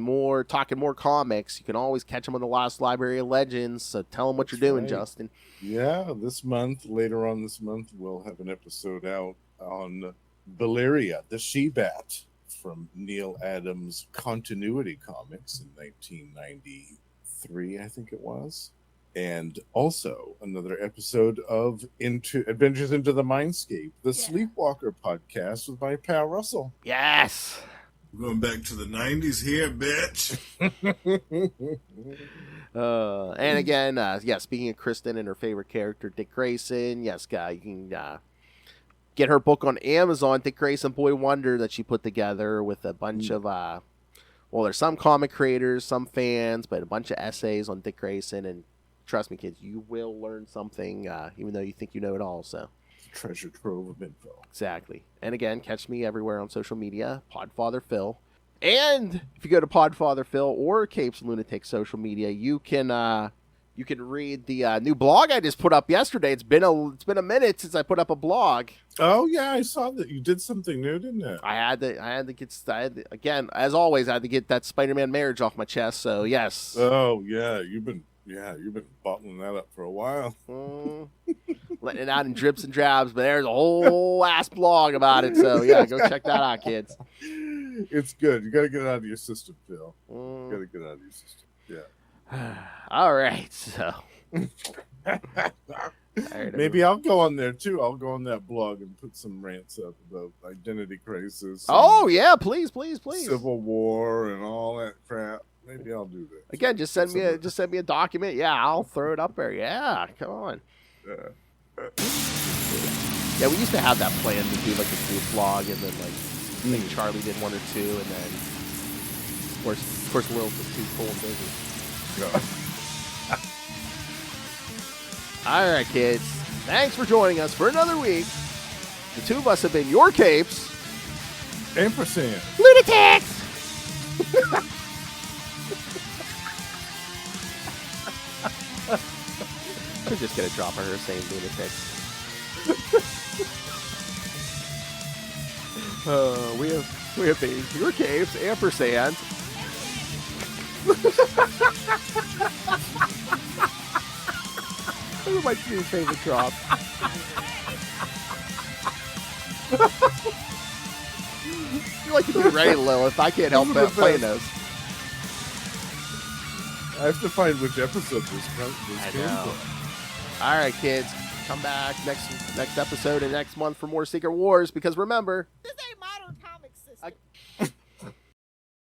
[SPEAKER 1] talking more comics, you can always catch him on the Lost Library of Legends. So tell him what you're doing, Justin.
[SPEAKER 2] Yeah, later on this month, we'll have an episode out on Valeria, the She-Bat, from Neil Adams' Continuity Comics in 1990 3, I think it was. And also another episode of Adventures into the Mindscape, the Sleepwalker podcast with my pal Russell.
[SPEAKER 1] Yes.
[SPEAKER 4] We're going back to the 90s here, bitch.
[SPEAKER 1] And again, speaking of Kristen and her favorite character, Dick Grayson, you can get her book on Amazon, Dick Grayson Boy Wonder, that she put together with a bunch of, there's some comic creators, some fans, but a bunch of essays on Dick Grayson. And trust me, kids, you will learn something, even though you think you know it all. So,
[SPEAKER 2] treasure trove of info.
[SPEAKER 1] Exactly. And again, catch me everywhere on social media, Podfather Phil. And if you go to Podfather Phil or Capes and Lunatics social media, you can read the new blog I just put up yesterday. It's been a minute since I put up a blog.
[SPEAKER 2] Oh yeah, I saw that you did something new, didn't it?
[SPEAKER 1] I had to again, as always, I had to get that Spider-Man marriage off my chest. So yes.
[SPEAKER 2] Oh yeah, you've been bottling that up for a while.
[SPEAKER 1] Letting it out in drips and drabs, but there's a whole ass blog about it. So yeah, go check that out, kids.
[SPEAKER 2] It's good. You got to get it out of your system, Phil. You got to get it out of your system. Yeah.
[SPEAKER 1] All right. So
[SPEAKER 2] maybe I'll go on there too. I'll go on that blog and put some rants up about identity crisis.
[SPEAKER 1] Oh yeah, please.
[SPEAKER 2] Civil War and all that crap. Maybe I'll do that.
[SPEAKER 1] Again, just send me a document. Yeah, I'll throw it up there. Yeah, come on. Yeah, we used to have that plan to do like a group vlog, and then like I think Charlie did 1 or 2, and then of course Lil was too full and busy. All right, kids. Thanks for joining us for another week. The two of us have been your Capes.
[SPEAKER 2] Ampersand.
[SPEAKER 1] Lunatics! We're just going to drop her saying Lunatics. We have been your Capes, Ampersand. Who might be your favorite drop? You like to be ready, Lilith. I can't help but playing those.
[SPEAKER 2] I have to find which episode this came from.
[SPEAKER 1] All right, kids. Come back next episode and next month for more Secret Wars, because remember,
[SPEAKER 3] This ain't my